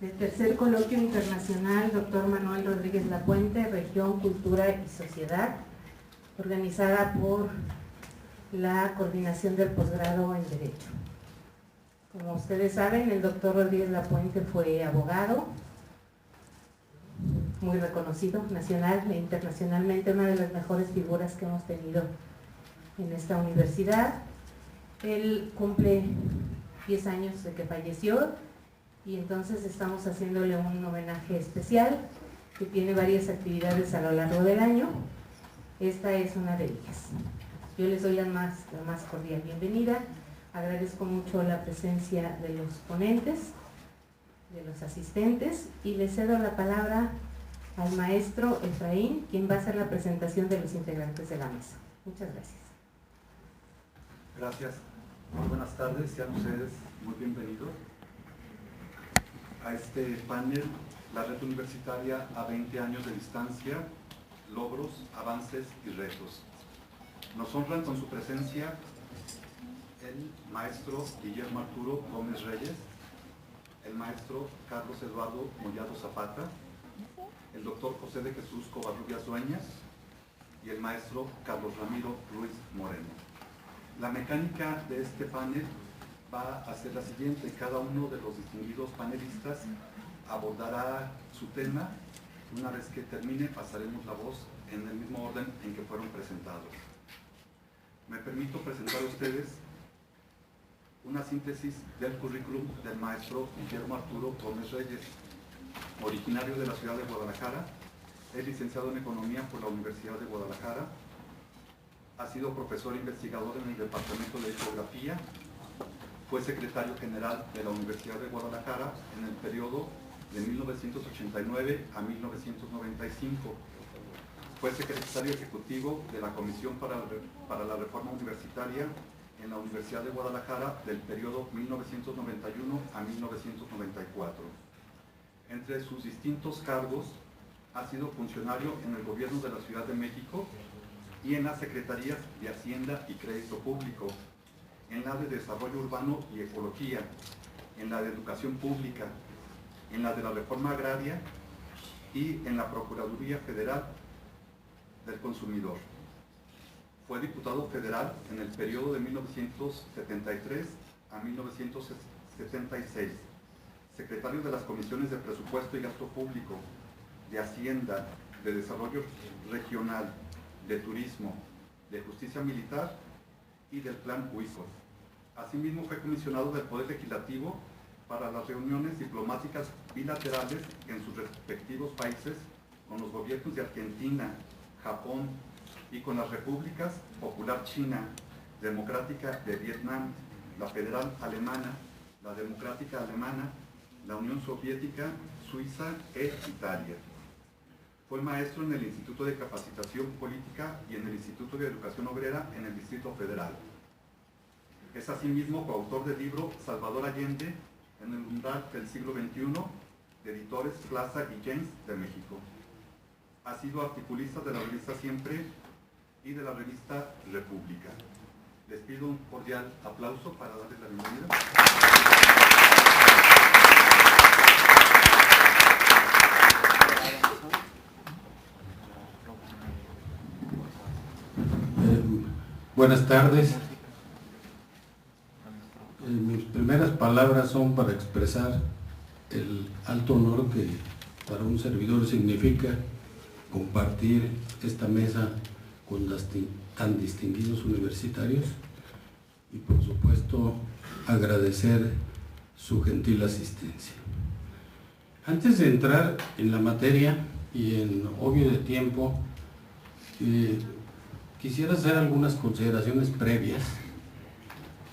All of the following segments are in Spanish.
del tercer coloquio internacional Dr. Manuel Rodríguez Lapuente, Región, Cultura y Sociedad, organizada por la Coordinación del Posgrado en Derecho. Como ustedes saben, el Dr. Rodríguez Lapuente fue abogado, muy reconocido nacional e internacionalmente, una de las mejores figuras que hemos tenido en esta universidad. Él cumple 10 años de que falleció y entonces estamos haciéndole un homenaje especial que tiene varias actividades a lo largo del año. Esta es una de ellas. Yo les doy la más cordial bienvenida. Agradezco mucho la presencia de los ponentes, de los asistentes, y le cedo la palabra al maestro Efraín, quien va a hacer la presentación de los integrantes de la mesa. Muchas gracias. Gracias. Muy buenas tardes, sean ustedes muy bienvenidos a este panel, la Red Universitaria a 20 años de distancia, logros, avances y retos. Nos honran con su presencia el maestro Guillermo Arturo Gómez Reyes, el maestro Carlos Eduardo Mollado Zapata, el doctor José de Jesús Covarrubias Dueñas y el maestro Carlos Ramiro Ruiz Moreno. La mecánica de este panel va a ser la siguiente: cada uno de los distinguidos panelistas abordará su tema. Una vez que termine, pasaremos la voz en el mismo orden en que fueron presentados. Me permito presentar a ustedes una síntesis del currículum del maestro Guillermo Arturo Gómez Reyes, originario de la ciudad de Guadalajara. Es licenciado en Economía por la Universidad de Guadalajara. Ha sido profesor investigador en el Departamento de Geografía. Fue secretario general de la Universidad de Guadalajara en el periodo de 1989 a 1995. Fue secretario ejecutivo de la Comisión para la Reforma Universitaria en la Universidad de Guadalajara del periodo 1991 a 1994. Entre sus distintos cargos, ha sido funcionario en el Gobierno de la Ciudad de México y en las Secretarías de Hacienda y Crédito Público, en la de Desarrollo Urbano y Ecología, en la de Educación Pública, en la de la Reforma Agraria y en la Procuraduría Federal del Consumidor. Fue diputado federal en el periodo de 1973 a 1976, secretario de las Comisiones de Presupuesto y Gasto Público, de Hacienda, de Desarrollo Regional, de Turismo, de Justicia Militar y del Plan UICOS. Asimismo, fue comisionado del Poder Legislativo para las reuniones diplomáticas bilaterales en sus respectivos países con los gobiernos de Argentina, Japón y con las repúblicas Popular China, Democrática de Vietnam, la Federal Alemana, la Democrática Alemana, la Unión Soviética, Suiza e Italia. Fue maestro en el Instituto de Capacitación Política y en el Instituto de Educación Obrera en el Distrito Federal. Es asimismo coautor del libro Salvador Allende en el umbral del siglo XXI, de Editores Plaza y James de México. Ha sido articulista de la revista Siempre y de la revista República. Les pido un cordial aplauso para darles la bienvenida. Buenas tardes. Mis primeras palabras son para expresar el alto honor que para un servidor significa compartir esta mesa con tan distinguidos universitarios y por supuesto agradecer su gentil asistencia. Antes de entrar en la materia y en obvio de tiempo, quisiera hacer algunas consideraciones previas.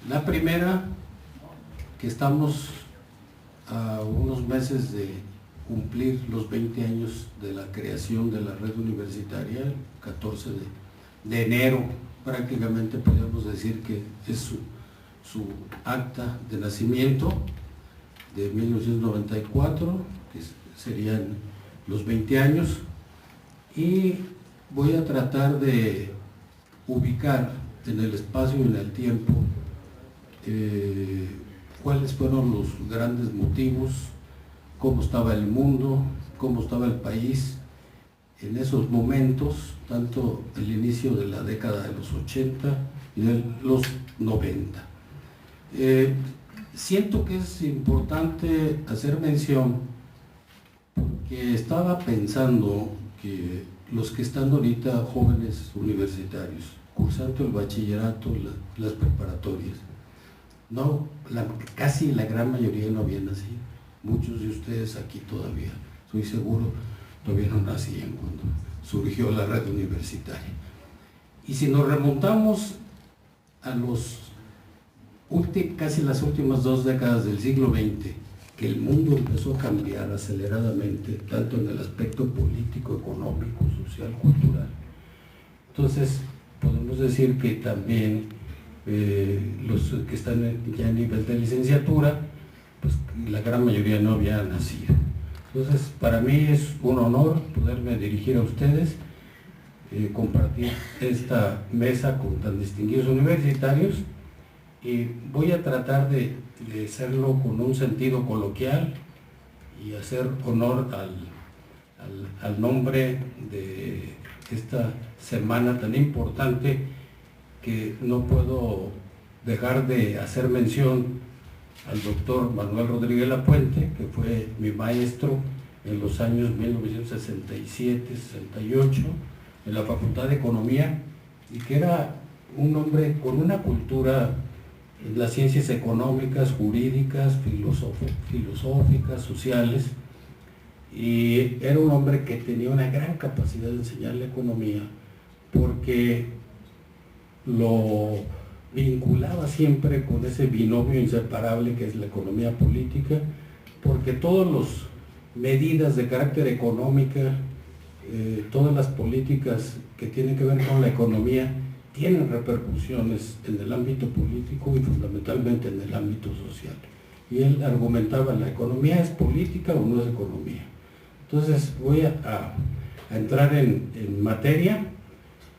La primera, que estamos a unos meses de cumplir los 20 años de la creación de la red universitaria, el 14 de enero, prácticamente podríamos decir que es su acta de nacimiento de 1994, que serían los 20 años, y voy a tratar de ubicar en el espacio y en el tiempo cuáles fueron los grandes motivos cómo estaba el mundo, cómo estaba el país en esos momentos, tanto el inicio de la década de los 80 y de los 90. Siento que es importante hacer mención porque estaba pensando que los que están ahorita jóvenes universitarios, cursando el bachillerato, las preparatorias, no, casi la gran mayoría no habían nacido. Muchos de ustedes aquí todavía, estoy seguro, todavía no nacían cuando surgió la red universitaria. Y si nos remontamos a casi las últimas 2 décadas del siglo XX, que el mundo empezó a cambiar aceleradamente, tanto en el aspecto político, económico, social, cultural. Entonces, podemos decir que también los que están ya a nivel de licenciatura, pues la gran mayoría no había nacido. Entonces, para mí es un honor poderme dirigir a ustedes, compartir esta mesa con tan distinguidos universitarios, y voy a tratar de hacerlo con un sentido coloquial y hacer honor al nombre de esta semana tan importante, que no puedo dejar de hacer mención al doctor Manuel Rodríguez Lapuente, que fue mi maestro en los años 1967-68 en la Facultad de Economía, y que era un hombre con una cultura en las ciencias económicas, jurídicas, filosóficas, sociales, y era un hombre que tenía una gran capacidad de enseñar la economía, porque lo vinculaba siempre con ese binomio inseparable que es la economía política, porque todas las medidas de carácter económica, todas las políticas que tienen que ver con la economía, tienen repercusiones en el ámbito político y fundamentalmente en el ámbito social. Y él argumentaba, ¿la economía es política o no es economía? Entonces voy a entrar en materia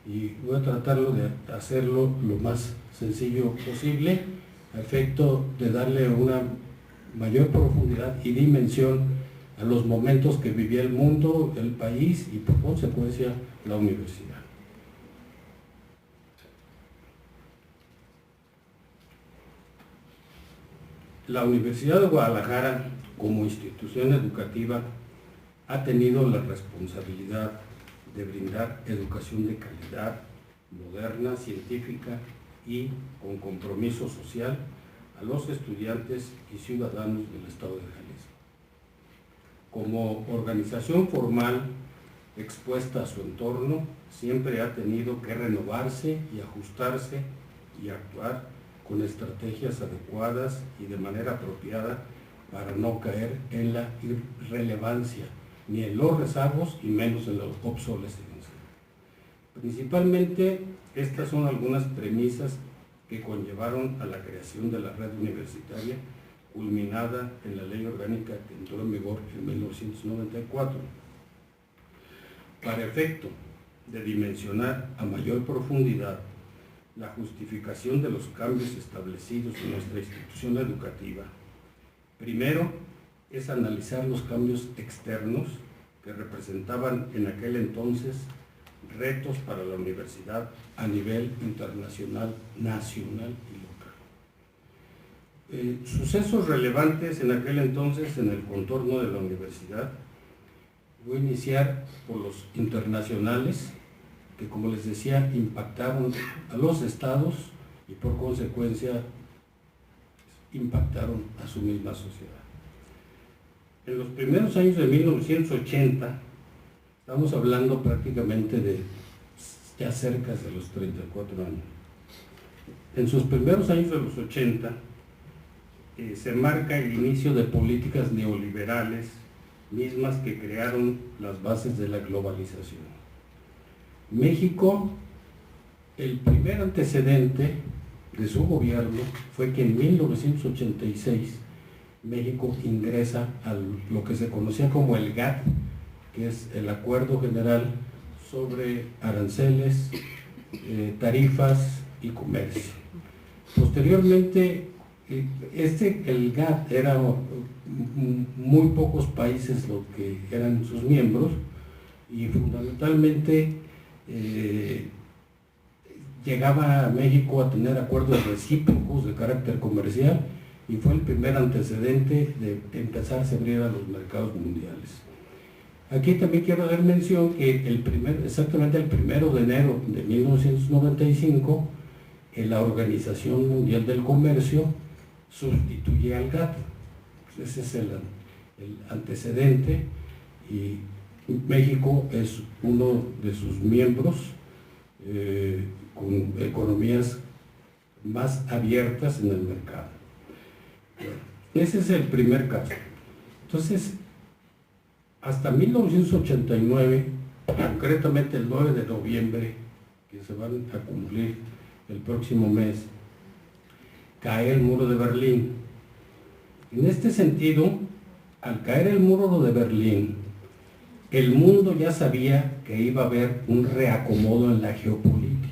y voy a tratarlo de hacerlo lo más sencillo posible, a efecto de darle una mayor profundidad y dimensión a los momentos que vivía el mundo, el país y por consecuencia la universidad. La Universidad de Guadalajara, como institución educativa, ha tenido la responsabilidad de brindar educación de calidad, moderna, científica y con compromiso social a los estudiantes y ciudadanos del Estado de Jalisco. Como organización formal expuesta a su entorno, siempre ha tenido que renovarse y ajustarse y actuar con estrategias adecuadas y de manera apropiada para no caer en la irrelevancia, ni en los rezagos y menos en la obsolescencia. Principalmente, estas son algunas premisas que conllevaron a la creación de la red universitaria, culminada en la Ley Orgánica que entró en vigor en 1994. Para efecto de dimensionar a mayor profundidad la justificación de los cambios establecidos en nuestra institución educativa, primero es analizar los cambios externos que representaban en aquel entonces retos para la universidad a nivel internacional, nacional y local. Sucesos relevantes en aquel entonces en el contorno de la universidad. Voy a iniciar por los internacionales, que como les decía, impactaron a los estados y por consecuencia impactaron a su misma sociedad. En los primeros años de 1980, estamos hablando prácticamente de ya cerca de los 34 años. En sus primeros años de los 80, se marca el inicio de políticas neoliberales, mismas que crearon las bases de la globalización. México, el primer antecedente de su gobierno fue que en 1986 México ingresa a lo que se conocía como el GATT, que es el Acuerdo General sobre Aranceles, Tarifas y Comercio. Posteriormente, el GATT era muy pocos países los que eran sus miembros, y fundamentalmente llegaba a México a tener acuerdos recíprocos de carácter comercial, y fue el primer antecedente de empezarse a abrir a los mercados mundiales. Aquí también quiero dar mención que exactamente el 1 de enero de 1995, la Organización Mundial del Comercio sustituye al GATT. Ese es el antecedente, y México es uno de sus miembros con economías más abiertas en el mercado. Ese es el primer caso. Entonces, hasta 1989, concretamente el 9 de noviembre, que se van a cumplir el próximo mes, cae el muro de Berlín. En este sentido, al caer el muro de Berlín, el mundo ya sabía que iba a haber un reacomodo en la geopolítica,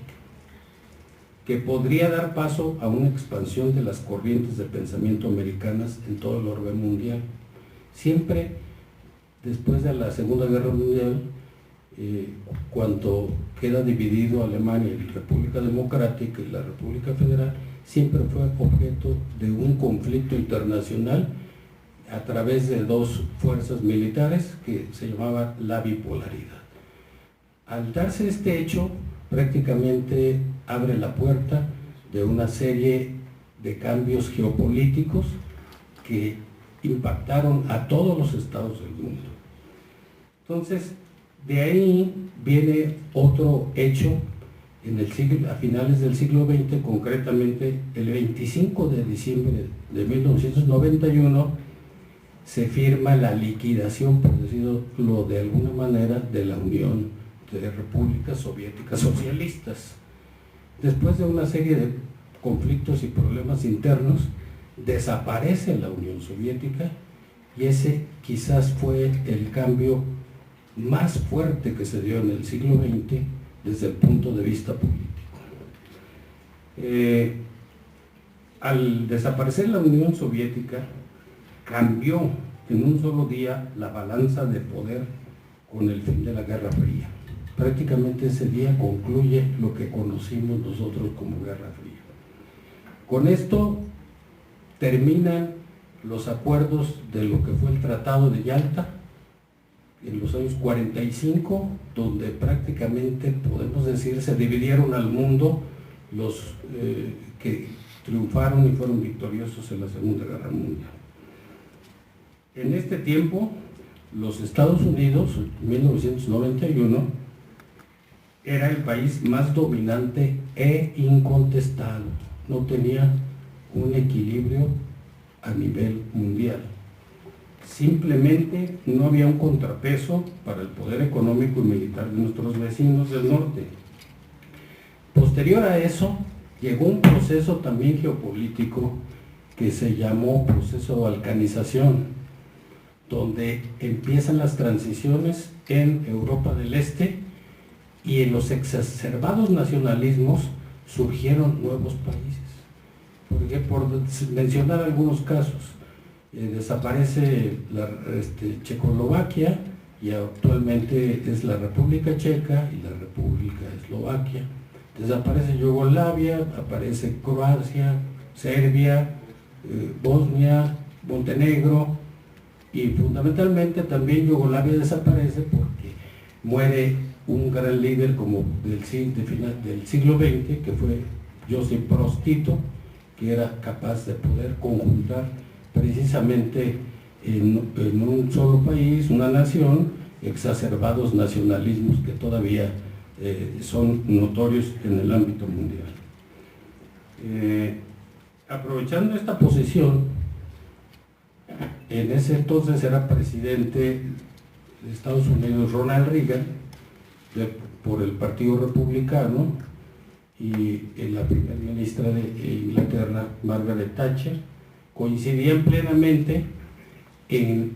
que podría dar paso a una expansión de las corrientes de pensamiento americanas en todo el orbe mundial. Siempre después de la Segunda Guerra Mundial, cuando queda dividido Alemania en República Democrática y la República Federal, siempre fue objeto de un conflicto internacional a través de dos fuerzas militares que se llamaba la bipolaridad. Al darse este hecho, prácticamente abre la puerta de una serie de cambios geopolíticos que impactaron a todos los estados del mundo. Entonces, de ahí viene otro hecho a finales del siglo XX, concretamente el 25 de diciembre de 1991, se firma la liquidación, por decirlo de alguna manera, de la Unión de Repúblicas Soviéticas Socialistas. Después de una serie de conflictos y problemas internos, desaparece la Unión Soviética, y ese quizás fue el cambio más fuerte que se dio en el siglo XX desde el punto de vista político. Al desaparecer la Unión Soviética, cambió en un solo día la balanza de poder con el fin de la Guerra Fría. Prácticamente ese día concluye lo que conocimos nosotros como Guerra Fría. Con esto terminan los acuerdos de lo que fue el Tratado de Yalta en los años 45, donde prácticamente, podemos decir, se dividieron al mundo los que triunfaron y fueron victoriosos en la Segunda Guerra Mundial. En este tiempo, los Estados Unidos, en 1991, era el país más dominante e incontestado. No tenía un equilibrio a nivel mundial. Simplemente no había un contrapeso para el poder económico y militar de nuestros vecinos del norte. Posterior a eso, llegó un proceso también geopolítico que se llamó proceso de balcanización, donde empiezan las transiciones en Europa del Este, y en los exacerbados nacionalismos surgieron nuevos países. Porque, por mencionar algunos casos, desaparece Checoslovaquia, y actualmente es la República Checa y la República Eslovaquia. Desaparece Yugoslavia, aparece Croacia, Serbia, Bosnia, Montenegro, y fundamentalmente también Yugoslavia desaparece porque muere un gran líder como del siglo XX, que fue Josip Broz Tito, que era capaz de poder conjuntar precisamente en un solo país, una nación, exacerbados nacionalismos que todavía son notorios en el ámbito mundial. Aprovechando esta posición, en ese entonces era presidente de Estados Unidos Ronald Reagan, por el Partido Republicano, y la primera ministra de Inglaterra, Margaret Thatcher, coincidían plenamente en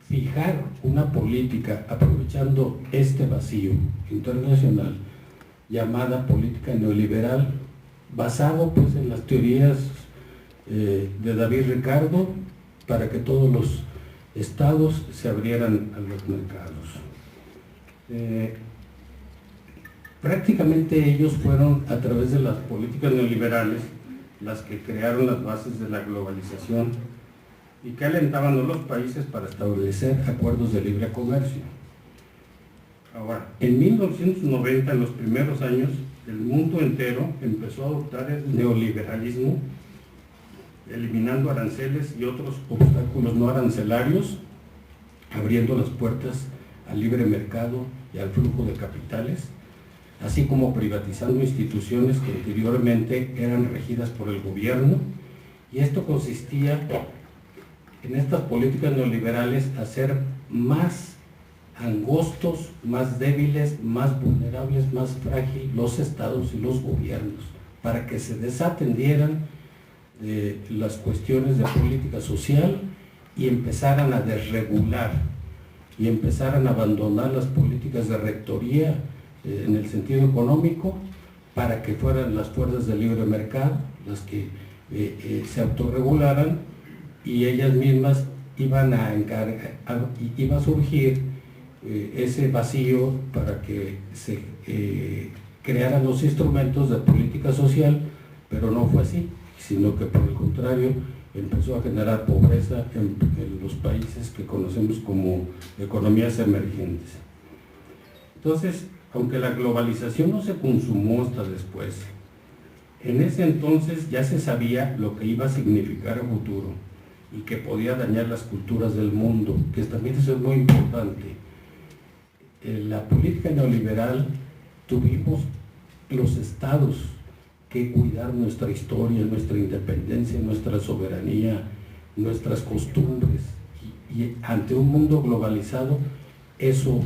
fijar una política, aprovechando este vacío internacional, llamada política neoliberal, basado pues en las teorías de David Ricardo para que todos los estados se abrieran a los mercados. Prácticamente ellos fueron, a través de las políticas neoliberales, las que crearon las bases de la globalización y que alentaban a los países para establecer acuerdos de libre comercio. Ahora, en 1990, en los primeros años, el mundo entero empezó a adoptar el neoliberalismo, eliminando aranceles y otros obstáculos no arancelarios, abriendo las puertas al libre mercado y al flujo de capitales, así como privatizando instituciones que anteriormente eran regidas por el gobierno, y esto consistía en estas políticas neoliberales hacer más angostos, más débiles, más vulnerables, más frágiles los estados y los gobiernos, para que se desatendieran las cuestiones de política social y empezaran a desregular y empezaran a abandonar las políticas de rectoría en el sentido económico, para que fueran las fuerzas del libre mercado las que se autorregularan, y ellas mismas iban a iba a surgir ese vacío para que se crearan los instrumentos de política social, pero no fue así, sino que por el contrario empezó a generar pobreza en los países que conocemos como economías emergentes. Entonces, aunque la globalización no se consumó hasta después, en ese entonces ya se sabía lo que iba a significar a futuro y que podía dañar las culturas del mundo, que también eso es muy importante. En la política neoliberal tuvimos los estados que cuidar nuestra historia, nuestra independencia, nuestra soberanía, nuestras costumbres, y ante un mundo globalizado eso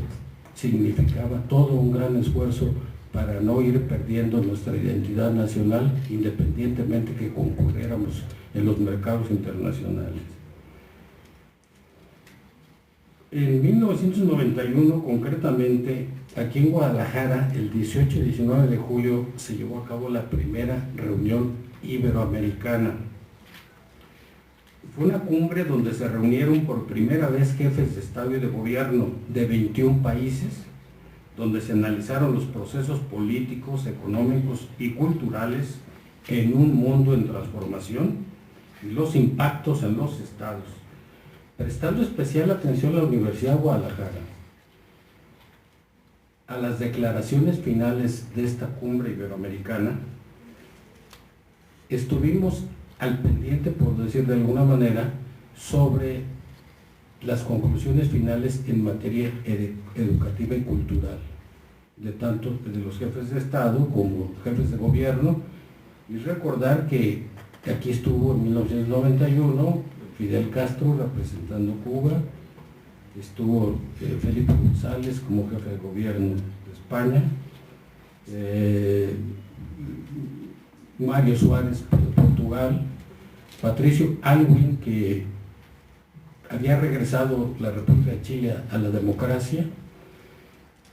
significaba todo un gran esfuerzo para no ir perdiendo nuestra identidad nacional, independientemente que concurriéramos en los mercados internacionales. En 1991, concretamente, aquí en Guadalajara, el 18 y 19 de julio, se llevó a cabo la primera reunión iberoamericana. Fue una cumbre donde se reunieron por primera vez jefes de Estado y de Gobierno de 21 países, donde se analizaron los procesos políticos, económicos y culturales en un mundo en transformación y los impactos en los estados, prestando especial atención a la Universidad de Guadalajara. A las declaraciones finales de esta cumbre iberoamericana, estuvimos al pendiente, por decir de alguna manera, sobre las conclusiones finales en materia educativa y cultural, de tanto de los jefes de Estado como jefes de gobierno, y recordar que aquí estuvo en 1991 Fidel Castro representando Cuba, estuvo Felipe González como jefe de gobierno de España, Mario Suárez de Portugal, Patricio Aylwin, que había regresado la República de Chile a la democracia,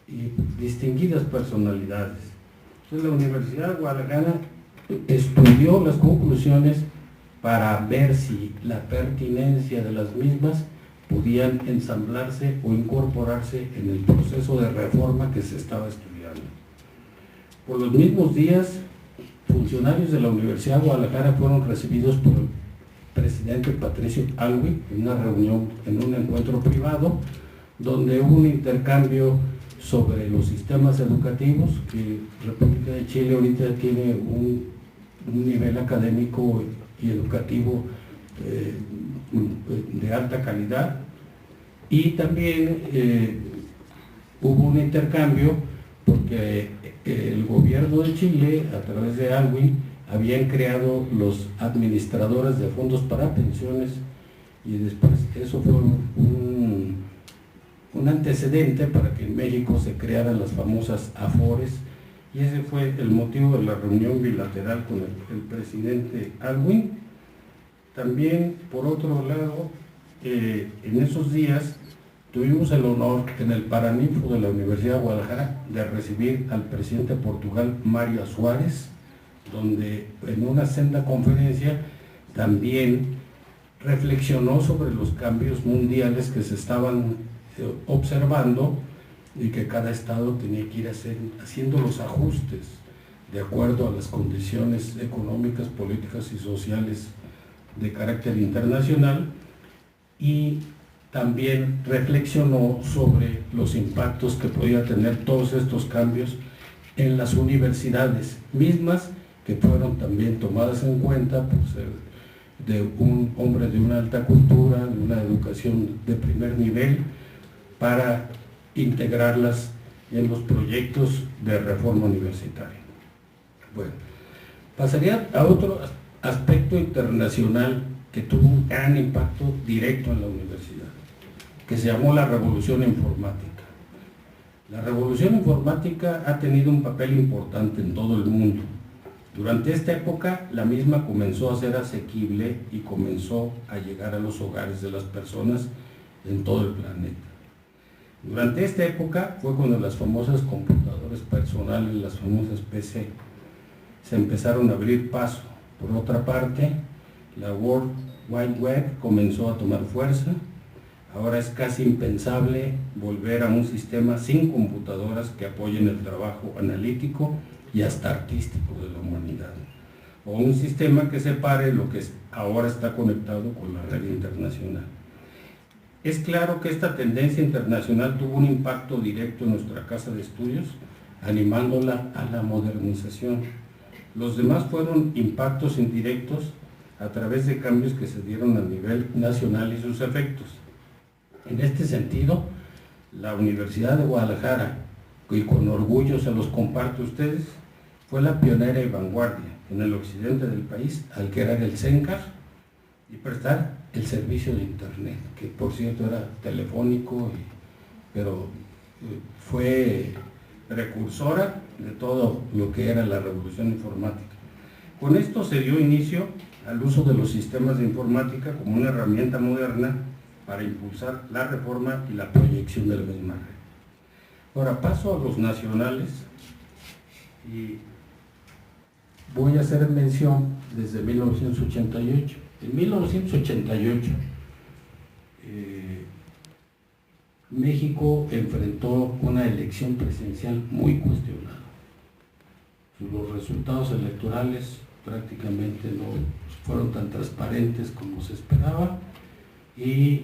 y distinguidas personalidades. Entonces la Universidad de Guadalajara estudió las conclusiones para ver si la pertinencia de las mismas podían ensamblarse o incorporarse en el proceso de reforma que se estaba estudiando. Por los mismos días, funcionarios de la Universidad de Guadalajara fueron recibidos por el presidente Patricio Aylwin en una reunión, en un encuentro privado, donde hubo un intercambio sobre los sistemas educativos, que República de Chile ahorita tiene un nivel académico y educativo de alta calidad, y también hubo un intercambio porque el gobierno de Chile, a través de Aylwin, habían creado los administradores de fondos para pensiones, y después eso fue un antecedente para que en México se crearan las famosas AFORES, y ese fue el motivo de la reunión bilateral con el presidente Aylwin. También, por otro lado, en esos días tuvimos el honor en el Paraninfo de la Universidad de Guadalajara de recibir al presidente de Portugal, Mário Soares, donde en una senda conferencia también reflexionó sobre los cambios mundiales que se estaban observando y que cada estado tenía que ir haciendo los ajustes de acuerdo a las condiciones económicas, políticas y sociales de carácter internacional, y también reflexionó sobre los impactos que podía tener todos estos cambios en las universidades mismas, que fueron también tomadas en cuenta por ser de un hombre de una alta cultura, de una educación de primer nivel, para integrarlas en los proyectos de reforma universitaria. Bueno, pasaría a otro aspecto internacional que tuvo un gran impacto directo en la universidad, que se llamó la Revolución Informática. La Revolución Informática ha tenido un papel importante en todo el mundo. Durante esta época, la misma comenzó a ser asequible y comenzó a llegar a los hogares de las personas en todo el planeta. Durante esta época fue cuando las famosas computadoras personales, las famosas PC, se empezaron a abrir paso. Por otra parte, la World Wide Web comenzó a tomar fuerza. Ahora es casi impensable volver a un sistema sin computadoras que apoyen el trabajo analítico y hasta artístico de la humanidad, o un sistema que separe lo que ahora está conectado con la red internacional. Es claro que esta tendencia internacional tuvo un impacto directo en nuestra casa de estudios, animándola a la modernización. Los demás fueron impactos indirectos a través de cambios que se dieron a nivel nacional y sus efectos. En este sentido, la Universidad de Guadalajara, y con orgullo se los comparto a ustedes, fue la pionera y vanguardia en el occidente del país al crear el CENCAR y prestar el servicio de Internet, que por cierto era telefónico, pero fue precursora de todo lo que era la revolución informática. Con esto se dio inicio al uso de los sistemas de informática como una herramienta moderna para impulsar la reforma y la proyección de la misma red. Ahora paso a los nacionales y voy a hacer mención desde 1988. En 1988, México enfrentó una elección presidencial muy cuestionada. Los resultados electorales prácticamente no fueron tan transparentes como se esperaba y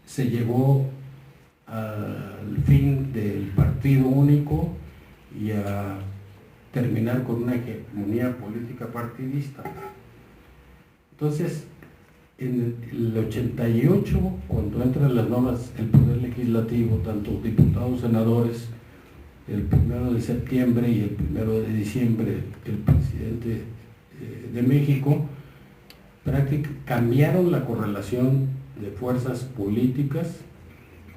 se llegó al fin del partido único y a terminar con una hegemonía política partidista. Entonces, en el 88, cuando entran las normas, el Poder Legislativo, tanto diputados, senadores, el 1 de septiembre y el 1 de diciembre, el presidente de México, cambiaron la correlación de fuerzas políticas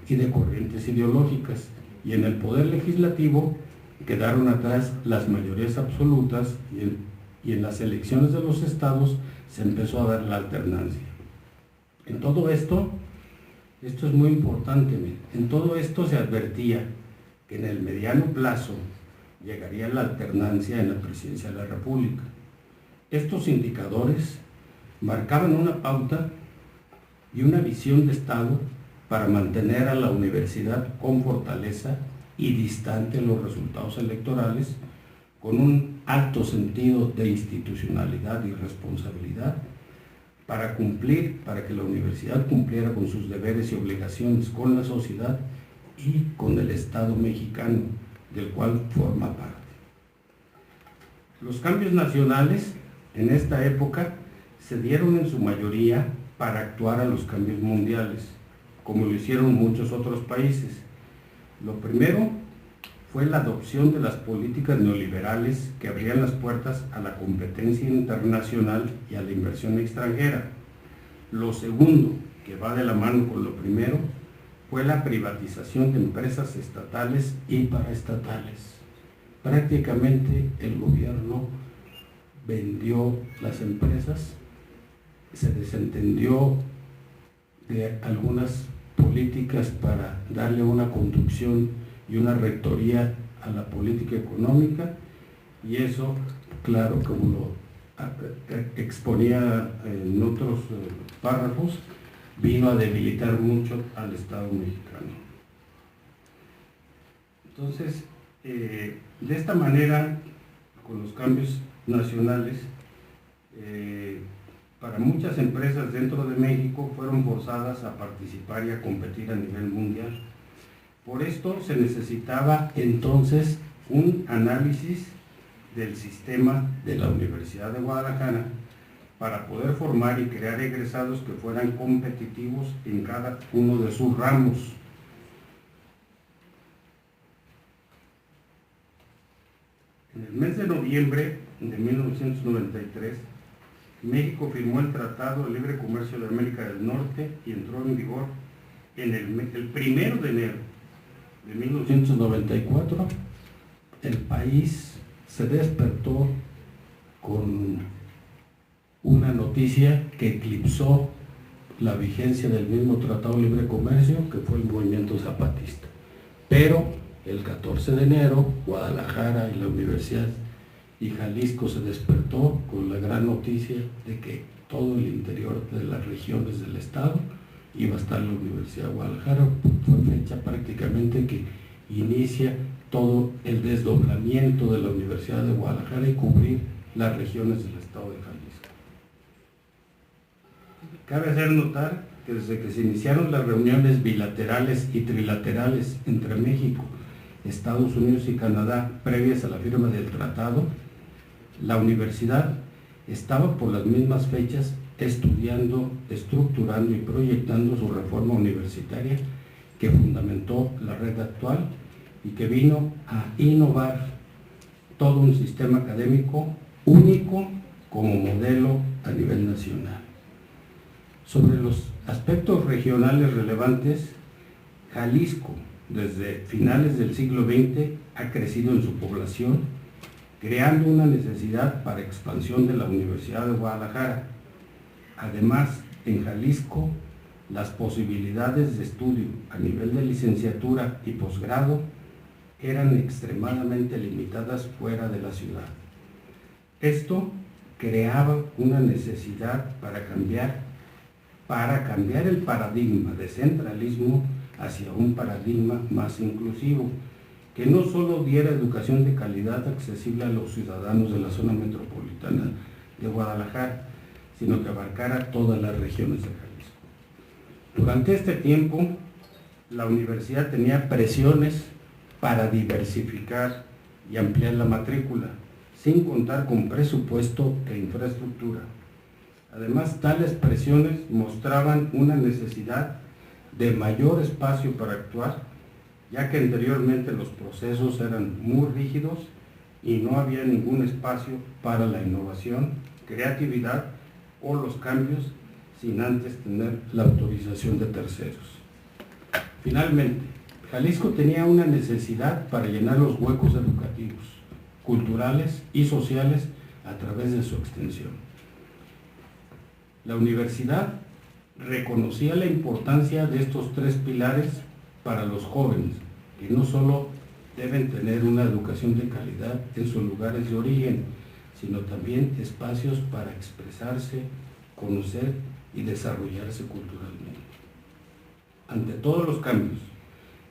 y de corrientes ideológicas, y en el Poder Legislativo quedaron atrás las mayorías absolutas y en las elecciones de los estados se empezó a dar la alternancia. En todo esto es muy importante, en todo esto se advertía que en el mediano plazo llegaría la alternancia en la presidencia de la República. Estos indicadores marcaban una pauta y una visión de Estado para mantener a la universidad con fortaleza y distante en los resultados electorales, con un alto sentido de institucionalidad y responsabilidad, para que la universidad cumpliera con sus deberes y obligaciones con la sociedad y con el Estado mexicano, del cual forma parte. Los cambios nacionales en esta época se dieron en su mayoría para actuar a los cambios mundiales, como lo hicieron muchos otros países. Lo primero fue la adopción de las políticas neoliberales que abrían las puertas a la competencia internacional y a la inversión extranjera. Lo segundo, que va de la mano con lo primero, fue la privatización de empresas estatales y paraestatales. Prácticamente el gobierno vendió las empresas, se desentendió de algunas políticas para darle una conducción y una rectoría a la política económica, y eso, claro, como lo exponía en otros párrafos, vino a debilitar mucho al Estado mexicano. Entonces, de esta manera, con los cambios nacionales, para muchas empresas dentro de México fueron forzadas a participar y a competir a nivel mundial. Por esto se necesitaba entonces un análisis del sistema de la Universidad de Guadalajara para poder formar y crear egresados que fueran competitivos en cada uno de sus ramos. En el mes de noviembre de 1993, México firmó el Tratado de Libre Comercio de América del Norte y entró en vigor en el 1 de enero de 1994. El país se despertó con una noticia que eclipsó la vigencia del mismo Tratado de Libre Comercio, que fue el movimiento zapatista. Pero el 14 de enero, Guadalajara y la Universidad y Jalisco se despertó con la gran noticia de que todo el interior de las regiones del estado iba a estar la Universidad de Guadalajara. Fue fecha prácticamente que inicia todo el desdoblamiento de la Universidad de Guadalajara y cubrir las regiones del estado de Jalisco. Cabe hacer notar que desde que se iniciaron las reuniones bilaterales y trilaterales entre México, Estados Unidos y Canadá previas a la firma del tratado, la universidad estaba por las mismas fechas estudiando, estructurando y proyectando su reforma universitaria que fundamentó la red actual y que vino a innovar todo un sistema académico único como modelo a nivel nacional. Sobre los aspectos regionales relevantes, Jalisco, desde finales del siglo XX, ha crecido en su población, creando una necesidad para expansión de la Universidad de Guadalajara. Además, en Jalisco, las posibilidades de estudio a nivel de licenciatura y posgrado eran extremadamente limitadas fuera de la ciudad. Esto creaba una necesidad para cambiar el paradigma de centralismo hacia un paradigma más inclusivo, que no solo diera educación de calidad accesible a los ciudadanos de la zona metropolitana de Guadalajara, sino que abarcara todas las regiones de Jalisco. Durante este tiempo, la universidad tenía presiones para diversificar y ampliar la matrícula, sin contar con presupuesto e infraestructura. Además, tales presiones mostraban una necesidad de mayor espacio para actuar, ya que anteriormente los procesos eran muy rígidos y no había ningún espacio para la innovación, creatividad o los cambios sin antes tener la autorización de terceros. Finalmente, Jalisco tenía una necesidad para llenar los huecos educativos, culturales y sociales a través de su extensión. La universidad reconocía la importancia de estos tres pilares para los jóvenes, que no solo deben tener una educación de calidad en sus lugares de origen, sino también espacios para expresarse, conocer y desarrollarse culturalmente. Ante todos los cambios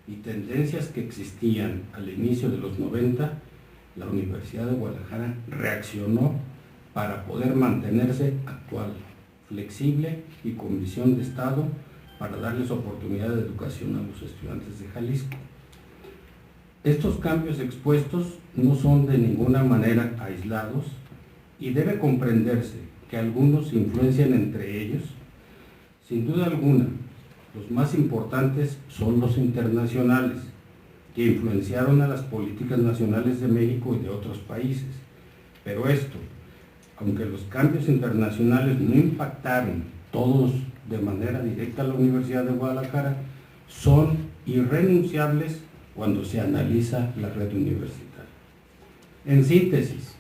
y tendencias que existían al inicio de los 90, la Universidad de Guadalajara reaccionó para poder mantenerse actual, flexible y con visión de Estado para darles oportunidad de educación a los estudiantes de Jalisco. Estos cambios expuestos no son de ninguna manera aislados y debe comprenderse que algunos influencian entre ellos. Sin duda alguna, los más importantes son los internacionales, que influenciaron a las políticas nacionales de México y de otros países. Pero esto, aunque los cambios internacionales no impactaron todos de manera directa a la Universidad de Guadalajara, son irrenunciables cuando se analiza la red universitaria. En síntesis,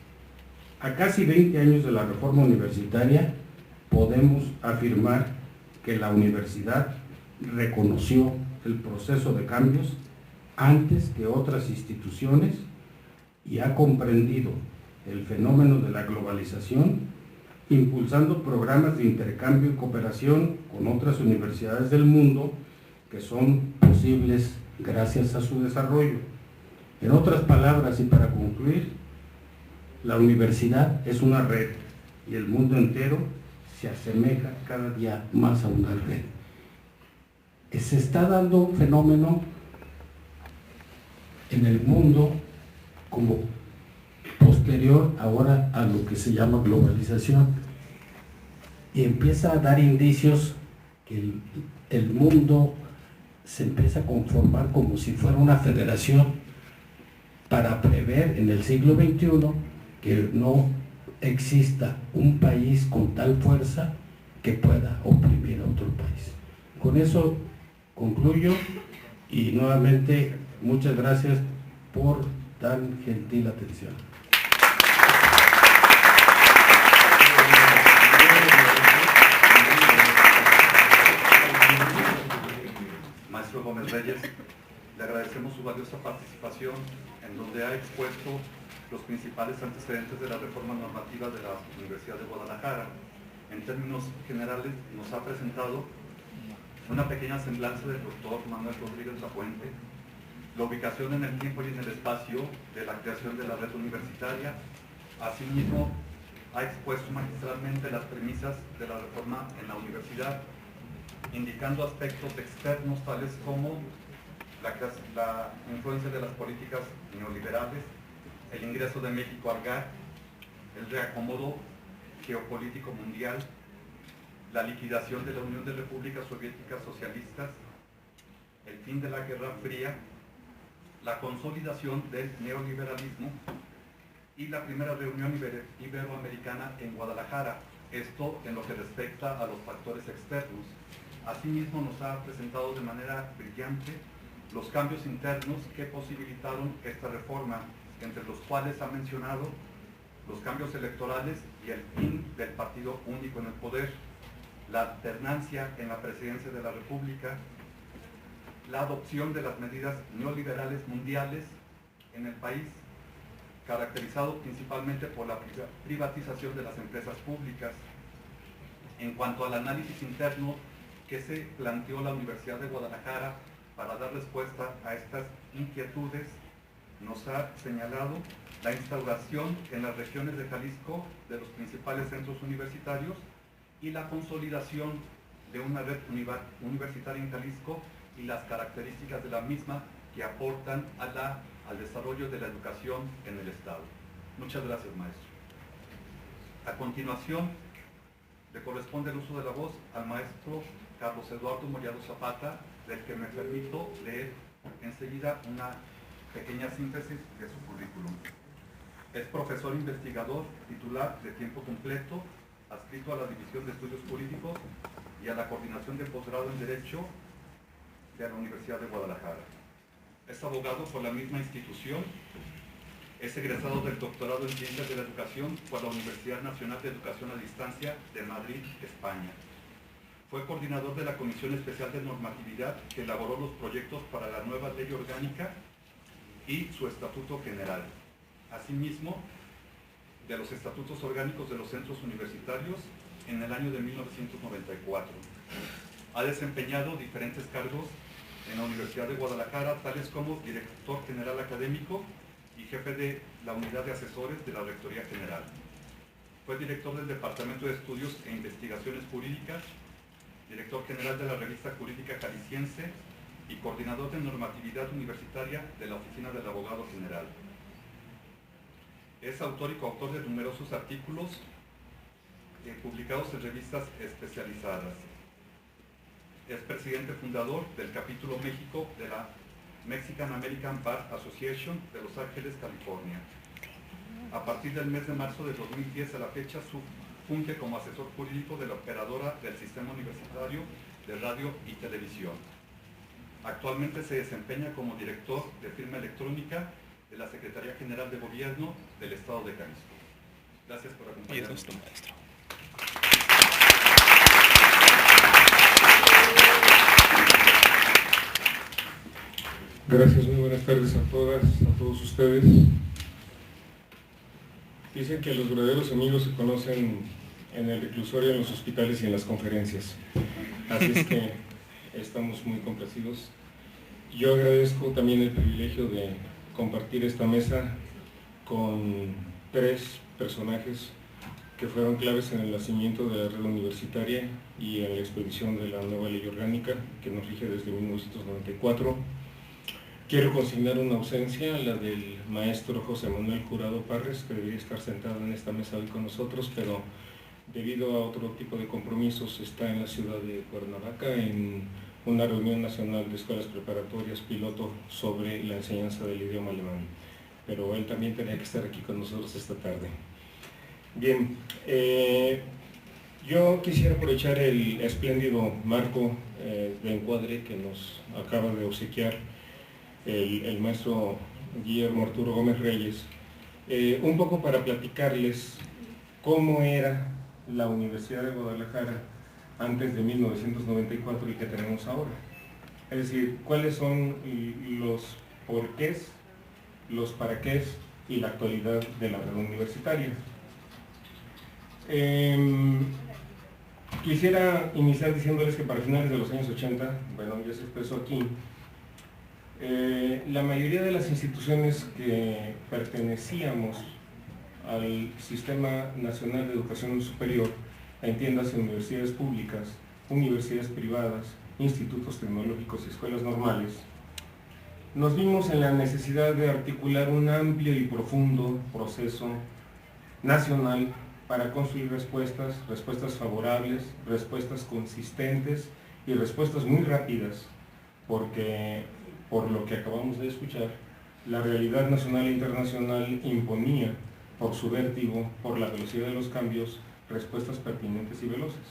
a casi 20 años de la reforma universitaria, podemos afirmar que la universidad reconoció el proceso de cambios antes que otras instituciones y ha comprendido el fenómeno de la globalización impulsando programas de intercambio y cooperación con otras universidades del mundo que son posibles gracias a su desarrollo. En otras palabras, y para concluir, la universidad es una red y el mundo entero se asemeja cada día más a una red. Se está dando un fenómeno en el mundo como posterior ahora a lo que se llama globalización, y empieza a dar indicios que el mundo se empieza a conformar como si fuera una federación para prever en el siglo XXI que no exista un país con tal fuerza que pueda oprimir a otro país. Con eso concluyo y nuevamente muchas gracias por tan gentil atención. Maestro Gómez Reyes, le agradecemos su valiosa participación en donde ha expuesto los principales antecedentes de la reforma normativa de la Universidad de Guadalajara. En términos generales nos ha presentado una pequeña semblanza del doctor Manuel Rodríguez Lapuente, la ubicación en el tiempo y en el espacio de la creación de la red universitaria. Asimismo, ha expuesto magistralmente las premisas de la reforma en la universidad, indicando aspectos externos tales como la influencia de las políticas neoliberales, el ingreso de México al GATT, el reacomodo geopolítico mundial, la liquidación de la Unión de Repúblicas Soviéticas Socialistas, el fin de la Guerra Fría, la consolidación del neoliberalismo y la primera reunión iberoamericana en Guadalajara, esto en lo que respecta a los factores externos. Asimismo nos ha presentado de manera brillante los cambios internos que posibilitaron esta reforma, entre los cuales ha mencionado los cambios electorales y el fin del partido único en el poder, la alternancia en la presidencia de la República, la adopción de las medidas neoliberales mundiales en el país, caracterizado principalmente por la privatización de las empresas públicas. En cuanto al análisis interno que se planteó la Universidad de Guadalajara para dar respuesta a estas inquietudes, nos ha señalado la instauración en las regiones de Jalisco de los principales centros universitarios y la consolidación de una red universitaria en Jalisco y las características de la misma que aportan al desarrollo de la educación en el Estado. Muchas gracias, maestro. A continuación, le corresponde el uso de la voz al maestro Carlos Eduardo Mollado Zapata, del que me permito leer enseguida una pequeña síntesis de su currículum. Es profesor investigador titular de tiempo completo, adscrito a la División de Estudios Jurídicos y a la Coordinación de Posgrado en Derecho de la Universidad de Guadalajara. Es abogado por la misma institución, es egresado del doctorado en Ciencias de la Educación por la Universidad Nacional de Educación a Distancia de Madrid, España. Fue coordinador de la Comisión Especial de Normatividad que elaboró los proyectos para la nueva ley orgánica y su estatuto general. Asimismo, de los estatutos orgánicos de los centros universitarios en el año de 1994. Ha desempeñado diferentes cargos en la Universidad de Guadalajara, tales como director general académico y jefe de la unidad de asesores de la Rectoría General. Fue director del Departamento de Estudios e Investigaciones Jurídicas, director general de la Revista Jurídica Jalisciense y coordinador de normatividad universitaria de la Oficina del Abogado General. Es autor y coautor de numerosos artículos publicados en revistas especializadas. Es presidente fundador del capítulo México de la Mexican American Bar Association de Los Ángeles, California. A partir del mes de marzo de 2010 a la fecha funge como asesor jurídico de la operadora del Sistema Universitario de Radio y Televisión. Actualmente se desempeña como director de firma electrónica de la Secretaría General de Gobierno del Estado de Jalisco. Gracias por acompañarnos. Maestro. Gracias, muy buenas tardes a todas, a todos ustedes. Dicen que los verdaderos amigos se conocen en el reclusorio, en los hospitales y en las conferencias. Así es que estamos muy complacidos. Yo agradezco también el privilegio de compartir esta mesa con 3 personajes que fueron claves en el nacimiento de la red universitaria y en la expedición de la nueva ley orgánica que nos rige desde 1994. Quiero consignar una ausencia, la del maestro José Manuel Jurado Parres, que debería estar sentado en esta mesa hoy con nosotros, pero debido a otro tipo de compromisos está en la ciudad de Cuernavaca en una reunión nacional de escuelas preparatorias piloto sobre la enseñanza del idioma alemán. Pero él también tenía que estar aquí con nosotros esta tarde. Bien, yo quisiera aprovechar el espléndido marco de encuadre que nos acaba de obsequiar el maestro Guillermo Arturo Gómez Reyes, un poco para platicarles cómo era la Universidad de Guadalajara antes de 1994 y qué tenemos ahora. Es decir, cuáles son los porqués, los paraqués y la actualidad de la red universitaria. Quisiera iniciar diciéndoles que para finales de los años 80, bueno, ya se expresó aquí, la mayoría de las instituciones que pertenecíamos al Sistema Nacional de Educación Superior, entiéndase universidades públicas, universidades privadas, institutos tecnológicos y escuelas normales, nos vimos en la necesidad de articular un amplio y profundo proceso nacional para construir respuestas favorables, respuestas consistentes y respuestas muy rápidas, porque por lo que acabamos de escuchar, la realidad nacional e internacional imponía, por su vértigo, por la velocidad de los cambios, respuestas pertinentes y veloces.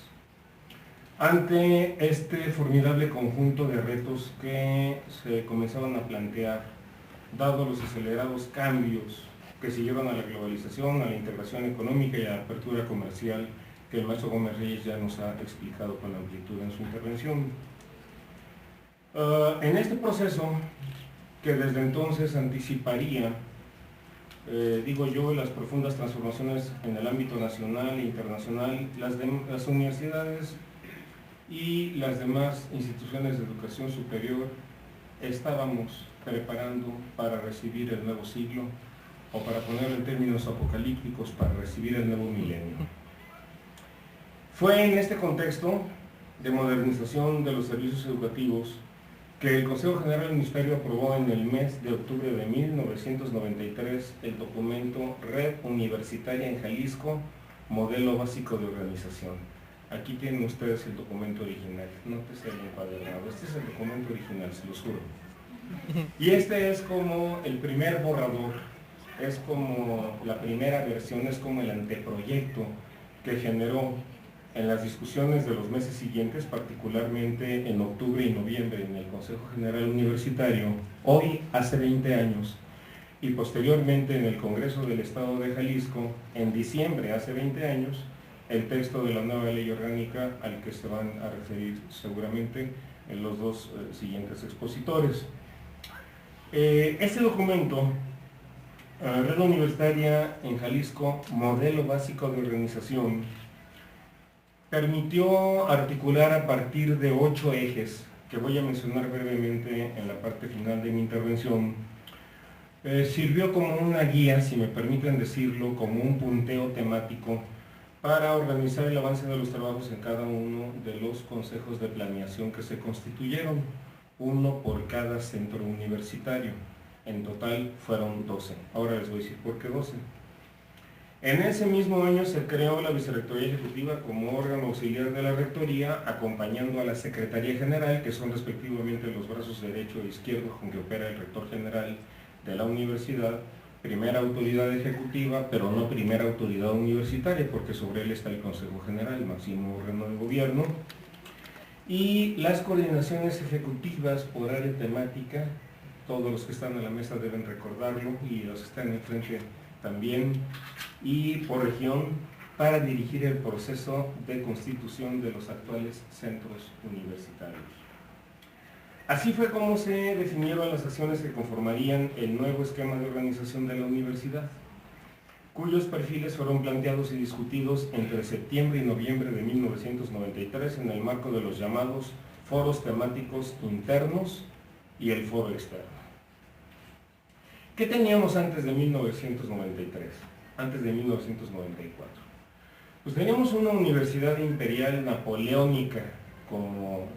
Ante este formidable conjunto de retos que se comenzaban a plantear, dado los acelerados cambios que se llevan a la globalización, a la integración económica y a la apertura comercial, que el maestro Gómez Reyes ya nos ha explicado con amplitud en su intervención. En este proceso, que desde entonces anticiparía, digo yo, las profundas transformaciones en el ámbito nacional e internacional, las universidades y las demás instituciones de educación superior estábamos preparando para recibir el nuevo siglo, o para ponerlo en términos apocalípticos, para recibir el nuevo milenio. Fue en este contexto de modernización de los servicios educativos que el Consejo General del Ministerio aprobó en el mes de octubre de 1993 el documento Red Universitaria en Jalisco, Modelo Básico de Organización. Aquí tienen ustedes el documento original, nótese el encuadernado, este es el documento original, se los juro. Y este es como el primer borrador, es como la primera versión, es como el anteproyecto que generó en las discusiones de los meses siguientes, particularmente en octubre y noviembre en el Consejo General Universitario, hoy hace 20 años, y posteriormente en el Congreso del Estado de Jalisco, en diciembre hace 20 años, el texto de la nueva ley orgánica al que se van a referir seguramente en los dos siguientes expositores. Este documento, Red Universitaria en Jalisco, Modelo Básico de Organización, permitió articular a partir de 8 ejes, que voy a mencionar brevemente en la parte final de mi intervención. Sirvió como una guía, si me permiten decirlo, como un punteo temático para organizar el avance de los trabajos en cada uno de los consejos de planeación que se constituyeron, uno por cada centro universitario. En total fueron 12. Ahora les voy a decir por qué 12. En ese mismo año se creó la Vicerrectoría Ejecutiva como órgano auxiliar de la Rectoría, acompañando a la Secretaría General, que son respectivamente los brazos derecho e izquierdo con que opera el Rector General de la Universidad, primera autoridad ejecutiva, pero no primera autoridad universitaria, porque sobre él está el Consejo General, máximo órgano de gobierno, y las coordinaciones ejecutivas por área temática. Todos los que están a la mesa deben recordarlo y los que están enfrente también, y por región, para dirigir el proceso de constitución de los actuales centros universitarios. Así fue como se definieron las acciones que conformarían el nuevo esquema de organización de la universidad. cuyos perfiles fueron planteados y discutidos entre septiembre y noviembre de 1993 en el marco de los llamados foros temáticos internos y el foro externo. ¿Qué teníamos antes de 1993? Antes de 1994. Pues teníamos una universidad imperial napoleónica, como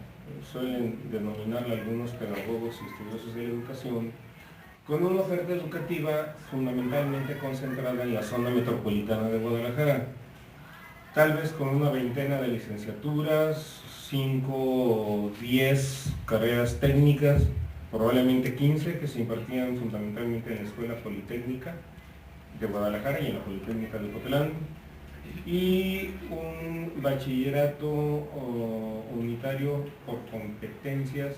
suelen denominarla algunos pedagogos y estudiosos de la educación, con una oferta educativa fundamentalmente concentrada en la zona metropolitana de Guadalajara, tal vez con una veintena de licenciaturas, 5 o 10 carreras técnicas, probablemente 15 que se impartían fundamentalmente en la Escuela Politécnica de Guadalajara y en la Politécnica de Ocotlán, y un bachillerato unitario por competencias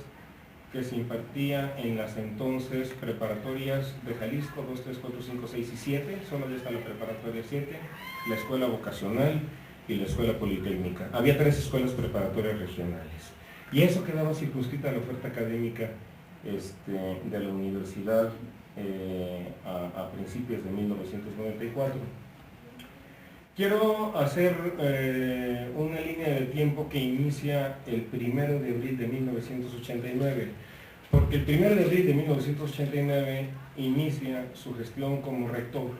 que se impartía en las entonces preparatorias de Jalisco 2, 3, 4, 5, 6 y 7, solo ya está la preparatoria 7, la escuela vocacional y la escuela politécnica. Había 3 escuelas preparatorias regionales y eso quedaba circunscrita a la oferta académica de la universidad a principios de 1994. Quiero hacer una línea de tiempo que inicia el 1 de abril de 1989, porque el 1 de abril de 1989 inicia su gestión como rector.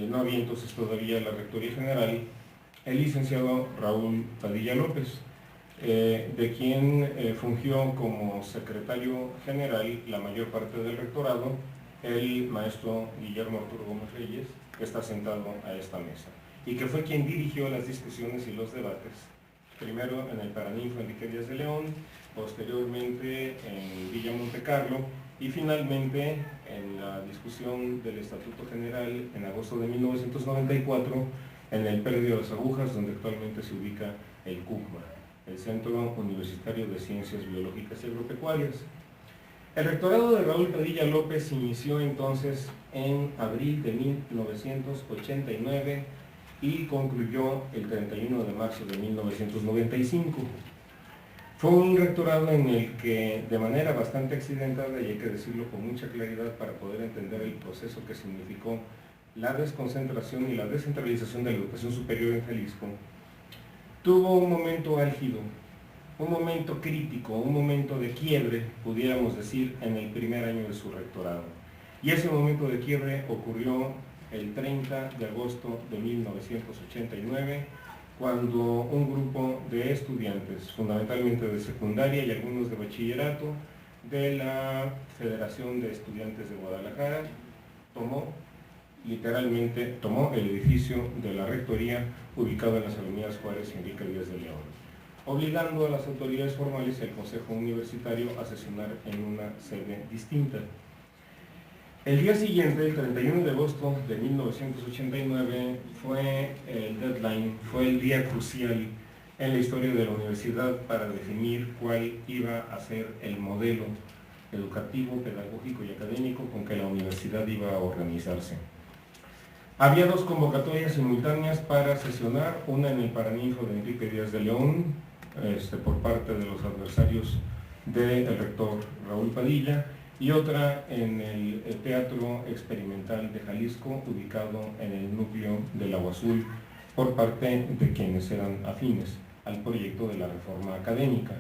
No había entonces todavía la rectoría general, el licenciado Raúl Padilla López, de quien fungió como secretario general la mayor parte del rectorado el maestro Guillermo Arturo Gómez Reyes, que está sentado a esta mesa, y que fue quien dirigió las discusiones y los debates, primero en el Paraninfo Enrique Díaz de León, posteriormente en Villa Montecarlo, y finalmente en la discusión del Estatuto General en agosto de 1994 en el Predio de las Agujas, donde actualmente se ubica el CUCMA, el Centro Universitario de Ciencias Biológicas y Agropecuarias. El rectorado de Raúl Padilla López inició entonces en abril de 1989 y concluyó el 31 de marzo de 1995. Fue un rectorado en el que, de manera bastante accidentada, y hay que decirlo con mucha claridad para poder entender el proceso que significó la desconcentración y la descentralización de la educación superior en Jalisco, tuvo un momento álgido, un momento crítico, un momento de quiebre, pudiéramos decir, en el primer año de su rectorado. Y ese momento de quiebre ocurrió el 30 de agosto de 1989, cuando un grupo de estudiantes, fundamentalmente de secundaria y algunos de bachillerato, de la Federación de Estudiantes de Guadalajara, literalmente tomó el edificio de la rectoría ubicado en las avenidas Juárez y Enrique Díaz de León, obligando a las autoridades formales y al Consejo Universitario a sesionar en una sede distinta. El día siguiente, el 31 de agosto de 1989, fue el deadline, fue el día crucial en la historia de la universidad para definir cuál iba a ser el modelo educativo, pedagógico y académico con que la universidad iba a organizarse. Había 2 convocatorias simultáneas para sesionar, una en el Paraninfo de Enrique Díaz de León, por parte de los adversarios del rector Raúl Padilla, y otra en el Teatro Experimental de Jalisco, ubicado en el núcleo del Agua Azul, por parte de quienes eran afines al proyecto de la reforma académica.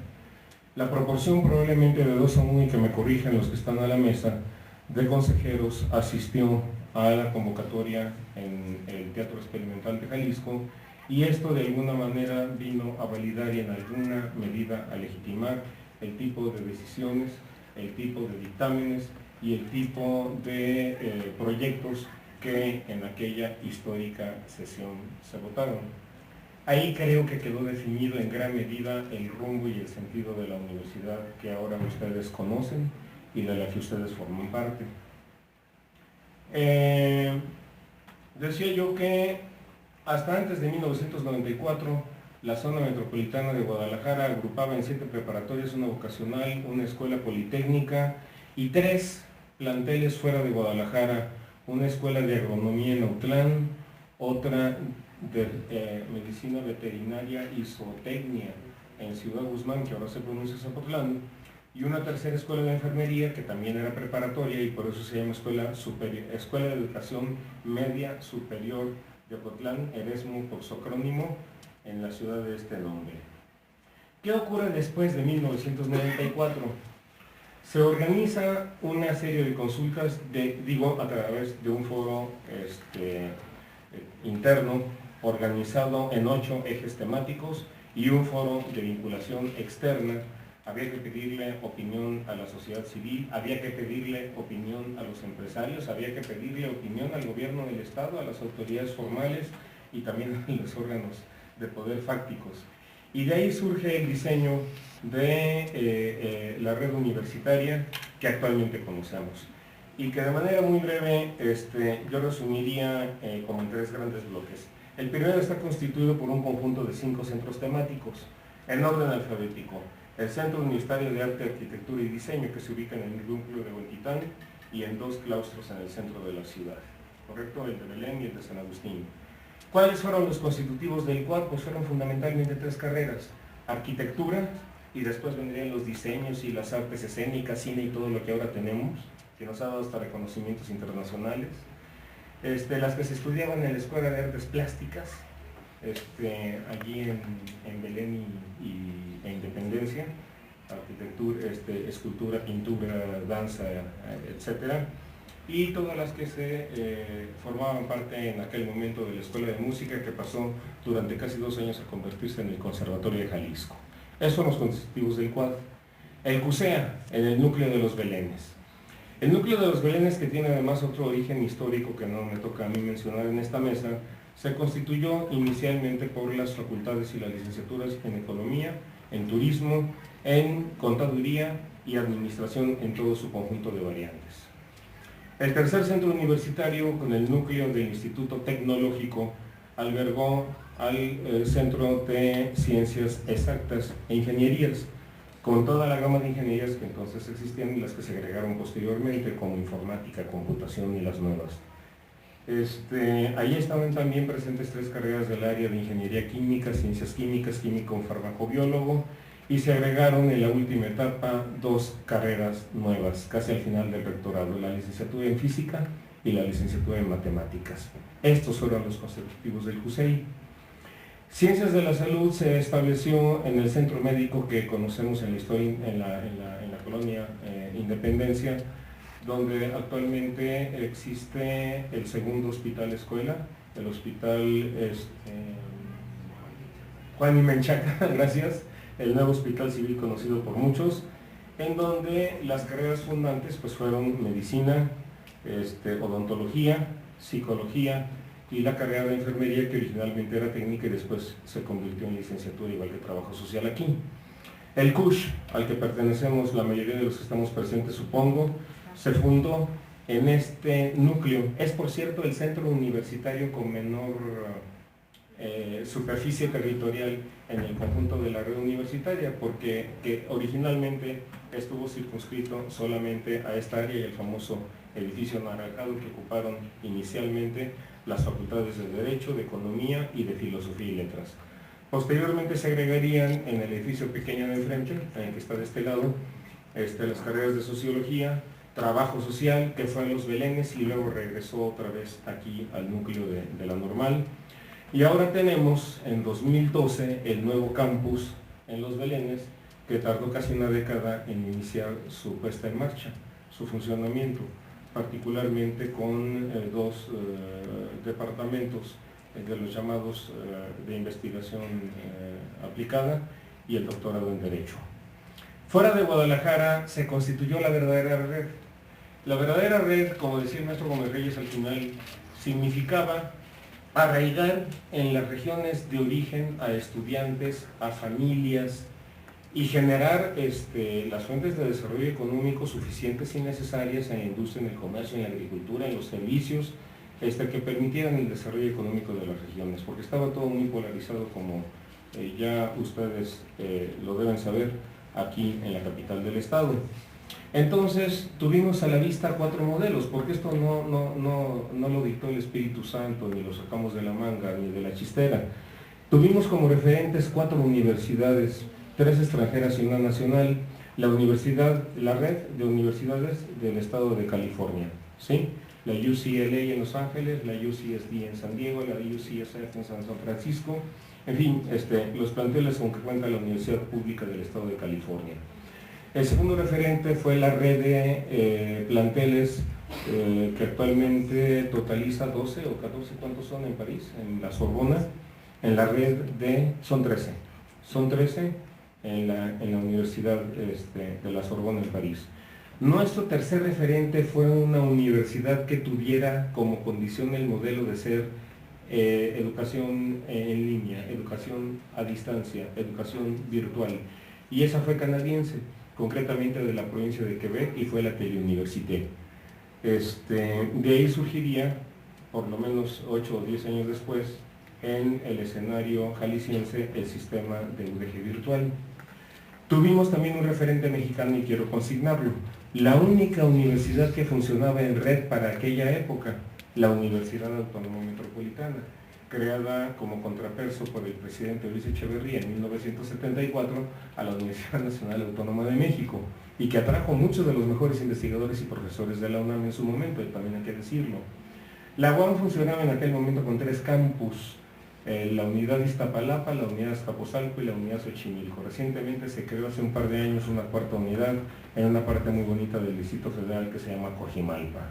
La proporción probablemente de 2 a 1, y que me corrijan los que están a la mesa, de consejeros asistió a la convocatoria en el Teatro Experimental de Jalisco, y esto de alguna manera vino a validar y en alguna medida a legitimar el tipo de decisiones, el tipo de dictámenes y el tipo de proyectos que en aquella histórica sesión se votaron. Ahí creo que quedó definido en gran medida el rumbo y el sentido de la universidad que ahora ustedes conocen y de la que ustedes forman parte. Decía yo que hasta antes de 1994 la zona metropolitana de Guadalajara agrupaba en 7 preparatorias, una vocacional, una escuela politécnica y 3 planteles fuera de Guadalajara, una escuela de agronomía en Autlán, otra de medicina veterinaria y zootecnia en Ciudad Guzmán, que ahora se pronuncia Zapotlán, y una tercera escuela de enfermería que también era preparatoria y por eso se llama Escuela de Educación Media Superior de Ocotlán, Eresmo por su acrónimo, en la ciudad de este nombre. ¿Qué ocurre después de 1994? Se organiza una serie de consultas, a través de un foro interno organizado en 8 ejes temáticos y un foro de vinculación externa. Había que pedirle opinión a la sociedad civil, había que pedirle opinión a los empresarios, había que pedirle opinión al gobierno del Estado, a las autoridades formales y también a los órganos de poder fácticos. Y de ahí surge el diseño de la red universitaria que actualmente conocemos. Y que de manera muy breve yo resumiría como en 3 grandes bloques. El primero está constituido por un conjunto de 5 centros temáticos, en orden alfabético. El Centro Universitario de Arte, Arquitectura y Diseño, que se ubica en el núcleo de Huentitán, y en 2 claustros en el centro de la ciudad, ¿correcto? El de Belén y el de San Agustín. ¿Cuáles fueron los constitutivos del CUAD? Pues fueron fundamentalmente 3 carreras: arquitectura, y después vendrían los diseños y las artes escénicas, cine y todo lo que ahora tenemos, que nos ha dado hasta reconocimientos internacionales. Las que se estudiaban en la Escuela de Artes Plásticas, allí en Belén e Independencia, arquitectura, escultura, pintura, danza, etcétera, y todas las que se formaban parte en aquel momento de la Escuela de Música, que pasó durante casi 2 años a convertirse en el Conservatorio de Jalisco. Esos son los constitutivos del CUAD. El CUSEA, en el núcleo de los Belenes. El núcleo de los Belenes, que tiene además otro origen histórico que no me toca a mí mencionar en esta mesa, se constituyó inicialmente por las facultades y las licenciaturas en Economía, en Turismo, en Contaduría y Administración en todo su conjunto de variantes. El tercer centro universitario, con el núcleo del Instituto Tecnológico, albergó al Centro de Ciencias Exactas e Ingenierías, con toda la gama de ingenierías que entonces existían y las que se agregaron posteriormente, como informática, computación y las nuevas. Ahí estaban también presentes 3 carreras del área de Ingeniería Química, Ciencias Químicas, Químico Farmacobiólogo, y se agregaron en la última etapa 2 carreras nuevas, casi al final del rectorado, la licenciatura en Física y la licenciatura en Matemáticas. Estos fueron los constitutivos del CUSEI. Ciencias de la Salud se estableció en el centro médico que conocemos en la historia, en la colonia Independencia, donde actualmente existe el segundo hospital escuela, el hospital Juan y Menchaca, gracias, el nuevo hospital civil conocido por muchos, en donde las carreras fundantes pues fueron medicina, odontología, psicología y la carrera de enfermería, que originalmente era técnica y después se convirtió en licenciatura, igual que trabajo social aquí. El CUSH, al que pertenecemos la mayoría de los que estamos presentes, supongo, se fundó en este núcleo. Es, por cierto, el centro universitario con menor superficie territorial en el conjunto de la red universitaria, porque originalmente estuvo circunscrito solamente a esta área y el famoso edificio naranjado que ocuparon inicialmente las facultades de Derecho, de Economía y de Filosofía y Letras. Posteriormente se agregarían en el edificio pequeño de enfrente, en el que está de este lado, las carreras de Sociología, Trabajo Social, que fue en los Belenes y luego regresó otra vez aquí al núcleo de la Normal. Y ahora tenemos en 2012 el nuevo campus en los Belenes, que tardó casi una década en iniciar su puesta en marcha, su funcionamiento, particularmente con 2 departamentos de los llamados de investigación aplicada y el doctorado en Derecho. Fuera de Guadalajara se constituyó la verdadera red. La verdadera red, como decía el maestro Gómez Reyes al final, significaba arraigar en las regiones de origen a estudiantes, a familias, y generar las fuentes de desarrollo económico suficientes y necesarias en la industria, en el comercio, en la agricultura, en los servicios, que permitieran el desarrollo económico de las regiones, porque estaba todo muy polarizado, como ya ustedes lo deben saber, aquí en la capital del estado. Entonces tuvimos a la vista 4 modelos, porque esto no lo dictó el Espíritu Santo, ni lo sacamos de la manga, ni de la chistera. Tuvimos como referentes 4 universidades, 3 extranjeras y una nacional, la red de universidades del estado de California, ¿sí? La UCLA en Los Ángeles, la UCSD en San Diego, la UCSF en San Francisco, en fin, los planteles con que cuenta la Universidad Pública del Estado de California. El segundo referente fue la red de planteles que actualmente totaliza 12 o 14, ¿cuántos son en París? En la Sorbona, en la red de, son 13 en la Universidad de la Sorbona en París. Nuestro tercer referente fue una universidad que tuviera como condición el modelo de ser educación en línea, educación a distancia, educación virtual, y esa fue canadiense, concretamente de la provincia de Quebec, y fue la Teleuniversité. De ahí surgiría, por lo menos 8 o 10 años después, en el escenario jalisciense, el sistema de UDG virtual. Tuvimos también un referente mexicano y quiero consignarlo. La única universidad que funcionaba en red para aquella época, la Universidad Autónoma Metropolitana, creada como contrapeso por el presidente Luis Echeverría en 1974 a la Universidad Nacional Autónoma de México, y que atrajo muchos de los mejores investigadores y profesores de la UNAM en su momento, y también hay que decirlo. La UAM funcionaba en aquel momento con 3 campus, la unidad Iztapalapa, la unidad Azcapotzalco y la unidad Xochimilco. Recientemente se creó hace un par de años una 4ª unidad en una parte muy bonita del Distrito Federal que se llama Coajimalpa.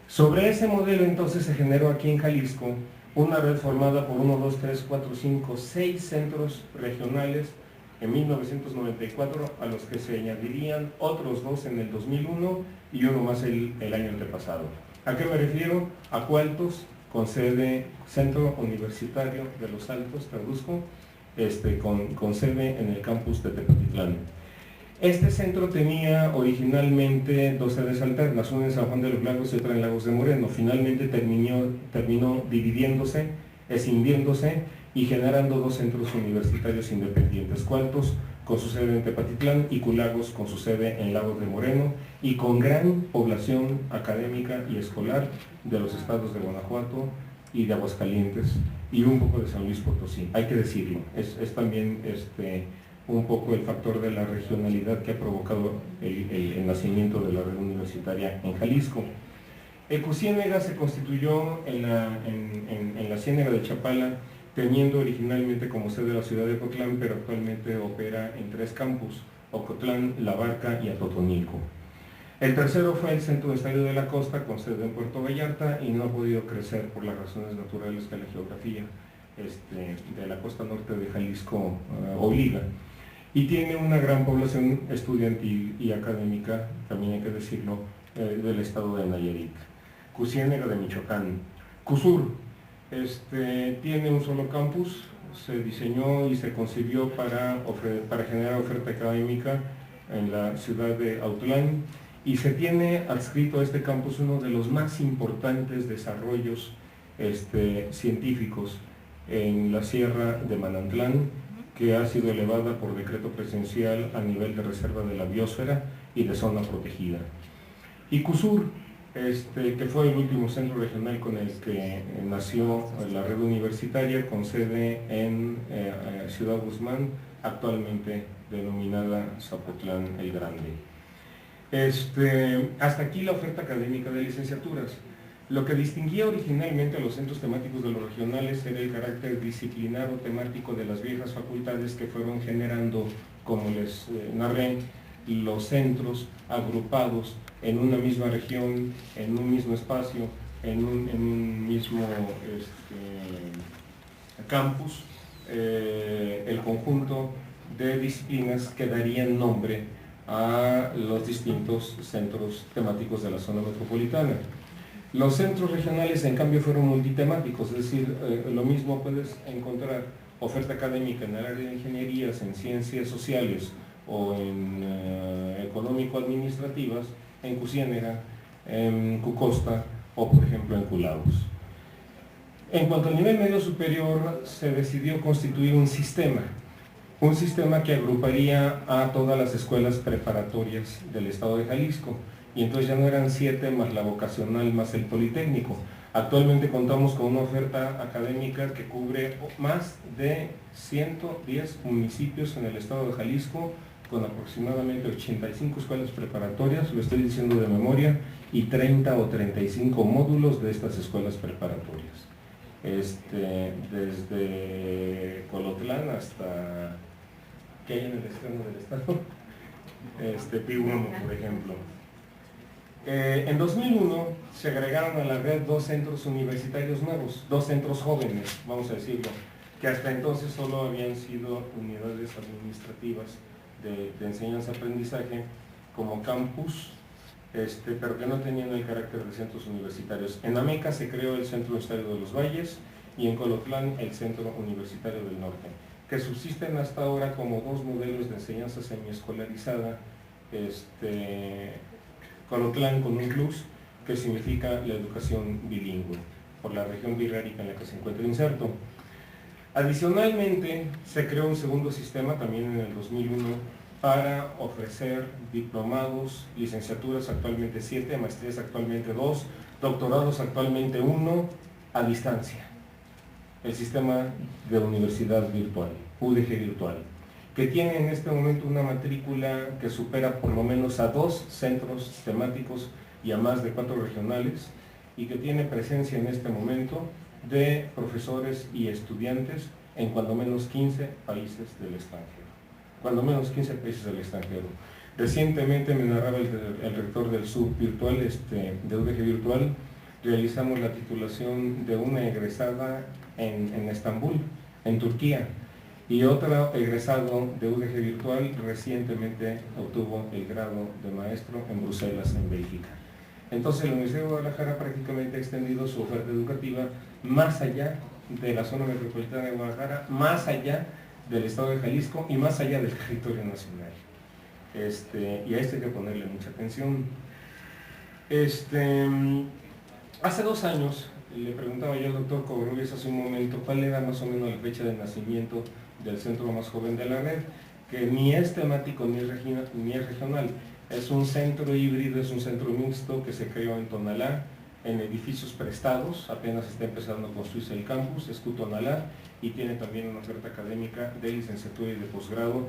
Sobre ese modelo entonces se generó aquí en Jalisco una red formada por 1, 2, 3, 4, 5, 6 centros regionales en 1994, a los que se añadirían otros 2 en el 2001 y uno más el año antepasado. ¿A qué me refiero? A Cualtos, con sede Centro Universitario de Los Altos, traduzco, con sede en el campus de Tepatitlán. Este centro tenía originalmente 2 sedes alternas, una en San Juan de los Lagos y otra en Lagos de Moreno. Finalmente terminó dividiéndose, escindiéndose y generando 2 centros universitarios independientes, Cualtos con su sede en Tepatitlán y Culagos con su sede en Lagos de Moreno, y con gran población académica y escolar de los estados de Guanajuato y de Aguascalientes y un poco de San Luis Potosí. Hay que decirlo, es también un poco el factor de la regionalidad que ha provocado el nacimiento de la red universitaria en Jalisco. Ecuciénega se constituyó en la Ciénega de Chapala, teniendo originalmente como sede la ciudad de Ocotlán, pero actualmente opera en 3 campus: Ocotlán, La Barca y Atotonilco. El tercero fue el Centro de Estadio de la Costa, con sede en Puerto Vallarta, y no ha podido crecer por las razones naturales que la geografía de la costa norte de Jalisco obliga. Y tiene una gran población estudiantil y académica, también hay que decirlo, del estado de Nayarit. Cuciénega de Michoacán. Cusur tiene un solo campus, se diseñó y se concibió para generar oferta académica en la ciudad de Autlán, y se tiene adscrito a este campus uno de los más importantes desarrollos científicos en la Sierra de Manantlán, que ha sido elevada por decreto presidencial a nivel de reserva de la biosfera y de zona protegida. Y Cusur, que fue el último centro regional con el que nació la red universitaria, con sede en Ciudad Guzmán, actualmente denominada Zapotlán el Grande. Hasta aquí la oferta académica de licenciaturas. Lo que distinguía originalmente a los centros temáticos de los regionales era el carácter disciplinar o temático de las viejas facultades que fueron generando, como les narré, los centros agrupados en una misma región, en un mismo espacio, en un mismo campus, el conjunto de disciplinas que darían nombre a los distintos centros temáticos de la zona metropolitana. Los centros regionales, en cambio, fueron multitemáticos, es decir, lo mismo puedes encontrar oferta académica en el área de ingenierías, en ciencias sociales o en económico-administrativas, en Cuciénega, en Cucosta o, por ejemplo, en Culagos. En cuanto al nivel medio superior, se decidió constituir un sistema que agruparía a todas las escuelas preparatorias del estado de Jalisco, y entonces ya no eran 7 más la vocacional más el Politécnico. Actualmente contamos con una oferta académica que cubre más de 110 municipios en el estado de Jalisco, con aproximadamente 85 escuelas preparatorias, lo estoy diciendo de memoria, y 30 o 35 módulos de estas escuelas preparatorias. Desde Colotlán hasta, ¿qué hay en el extremo del estado? Pihumo, por ejemplo. En 2001 se agregaron a la red 2 centros universitarios nuevos, 2 centros jóvenes, vamos a decirlo, que hasta entonces solo habían sido unidades administrativas de enseñanza-aprendizaje como campus, pero que no tenían el carácter de centros universitarios. En Ameca se creó el Centro Universitario de los Valles y en Colotlán el Centro Universitario del Norte, que subsisten hasta ahora como 2 modelos de enseñanza semiescolarizada, Colotlán con un plus, que significa la educación bilingüe, por la región birrárica en la que se encuentra inserto. Adicionalmente, se creó un segundo sistema también en el 2001 para ofrecer diplomados, licenciaturas actualmente 7, maestrías actualmente 2, doctorados actualmente 1, a distancia. El sistema de universidad virtual, UDG virtual, que tiene en este momento una matrícula que supera por lo menos a 2 centros temáticos y a más de 4 regionales, y que tiene presencia en este momento de profesores y estudiantes en cuando menos 15 países del extranjero. Cuando menos 15 países del extranjero. Recientemente me narraba el rector del SUB virtual, de UDG virtual, realizamos la titulación de una egresada en Estambul, en Turquía, y otro egresado de UDG virtual recientemente obtuvo el grado de maestro en Bruselas, en Bélgica. Entonces la Universidad de Guadalajara prácticamente ha extendido su oferta educativa más allá de la zona metropolitana de Guadalajara, más allá del estado de Jalisco y más allá del territorio nacional. Y a esto hay que ponerle mucha atención. Hace 2 años le preguntaba yo al doctor Covarrubias hace un momento cuál era más o menos la fecha de nacimiento del centro más joven de la red, que ni es temático ni es regional. Es un centro híbrido, es un centro mixto que se creó en Tonalá, en edificios prestados, apenas está empezando a construirse el campus, es Tonalá, y tiene también una oferta académica de licenciatura y de posgrado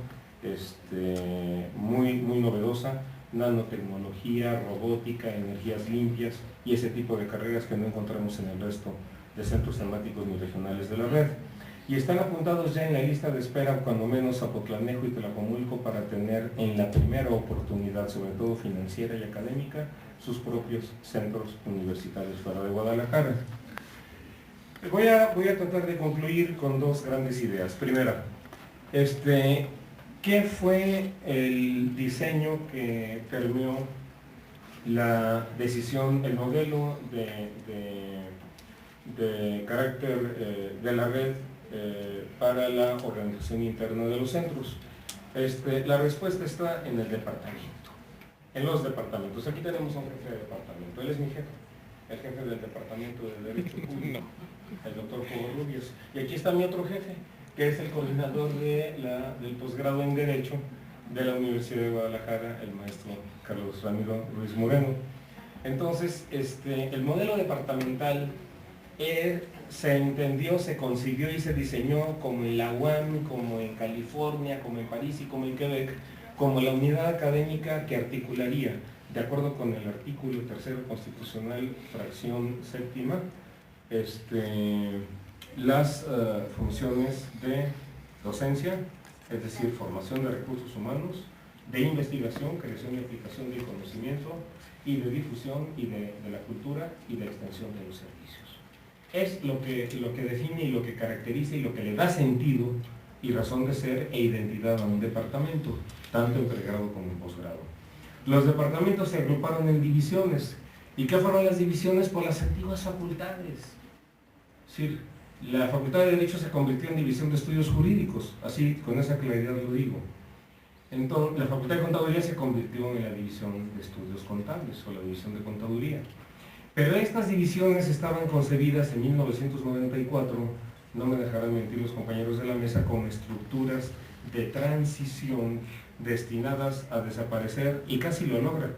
muy novedosa, nanotecnología, robótica, energías limpias y ese tipo de carreras que no encontramos en el resto de centros temáticos ni regionales de la red. Y están apuntados ya en la lista de espera, cuando menos Zapotlanejo y Tlajomulco, para tener en la primera oportunidad, sobre todo financiera y académica, sus propios centros universitarios fuera de Guadalajara. Voy a tratar de concluir con 2 grandes ideas. Primera, ¿qué fue el diseño que permeó la decisión, el modelo de carácter de la red para la organización interna de los centros? La respuesta está en el departamento, en los departamentos. Aquí tenemos a un jefe de departamento, él es mi jefe, el jefe del departamento de Derecho Público, el doctor Covarrubias. Y aquí está mi otro jefe, que es el coordinador del posgrado en Derecho de la Universidad de Guadalajara, el maestro Carlos Ramiro Ruiz Moreno. Entonces, el modelo departamental se entendió, se concibió y se diseñó como en la UAM, como en California, como en París y como en Quebec, como la unidad académica que articularía, de acuerdo con el artículo 3º constitucional, fracción 7ª, las funciones de docencia, es decir, formación de recursos humanos, de investigación, creación y aplicación del conocimiento, y de difusión y de la cultura y de extensión de los servicios. Es lo que define y lo que caracteriza y lo que le da sentido y razón de ser e identidad a un departamento, tanto en pregrado como en posgrado. Los departamentos se agruparon en divisiones. ¿Y qué fueron las divisiones? Por las antiguas facultades. Es decir, la Facultad de Derecho se convirtió en división de estudios jurídicos, así con esa claridad lo digo. Entonces, la Facultad de Contaduría se convirtió en la división de estudios contables o la división de contaduría. Pero estas divisiones estaban concebidas en 1994, no me dejarán mentir los compañeros de la mesa, como estructuras de transición destinadas a desaparecer, y casi lo logra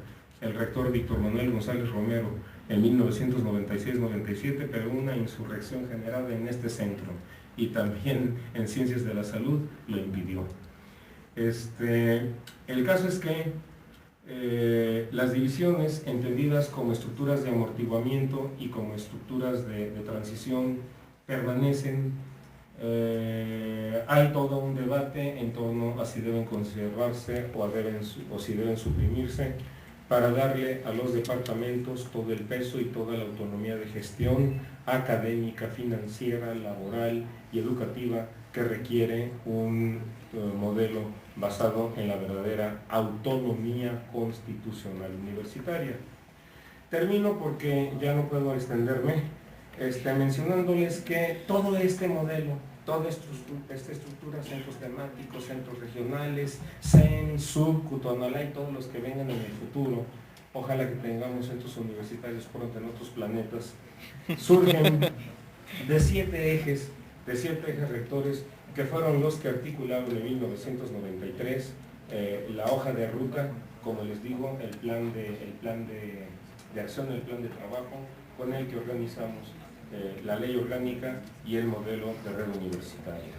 el rector Víctor Manuel González Romero en 1996-97, pero una insurrección generada en este centro y también en Ciencias de la Salud lo impidió. El caso es que las divisiones, entendidas como estructuras de amortiguamiento y como estructuras de transición, permanecen. Hay todo un debate en torno a si deben conservarse o si deben suprimirse, para darle a los departamentos todo el peso y toda la autonomía de gestión académica, financiera, laboral y educativa que requiere un modelo basado en la verdadera autonomía constitucional universitaria. Termino porque ya no puedo extenderme, mencionándoles que todo este modelo, toda esta estructura, centros temáticos, centros regionales, CEN, SUB, Cutonalá y todos los que vengan en el futuro, ojalá que tengamos centros universitarios pronto en otros planetas, surgen de 7 ejes rectores que fueron los que articularon en 1993 la hoja de ruta, como les digo, el plan de acción, el plan de trabajo con el que organizamos la ley orgánica y el modelo de red universitaria.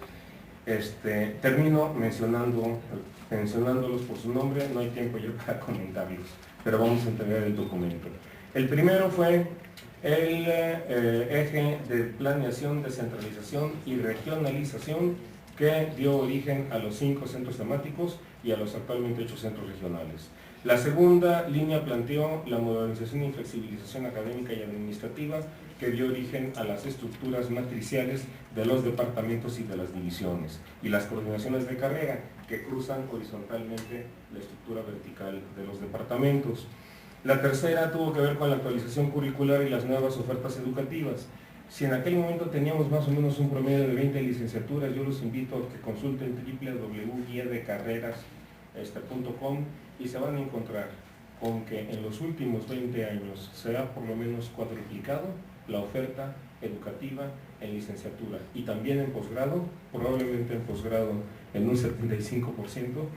Termino mencionándolos por su nombre, no hay tiempo ya para comentarlos, pero vamos a entregar el documento. El primero fue el eje de planeación, descentralización y regionalización, que dio origen a los 5 centros temáticos y a los actualmente 8 centros regionales. La segunda línea planteó la modernización y flexibilización académica y administrativa, que dio origen a las estructuras matriciales de los departamentos y de las divisiones, y las coordinaciones de carrera, que cruzan horizontalmente la estructura vertical de los departamentos. La tercera tuvo que ver con la actualización curricular y las nuevas ofertas educativas. Si en aquel momento teníamos más o menos un promedio de 20 licenciaturas, yo los invito a que consulten www.guiadecarreras.com y se van a encontrar con que en los últimos 20 años se ha por lo menos cuadruplicado la oferta educativa en licenciatura y también en posgrado, probablemente en posgrado en un 75%,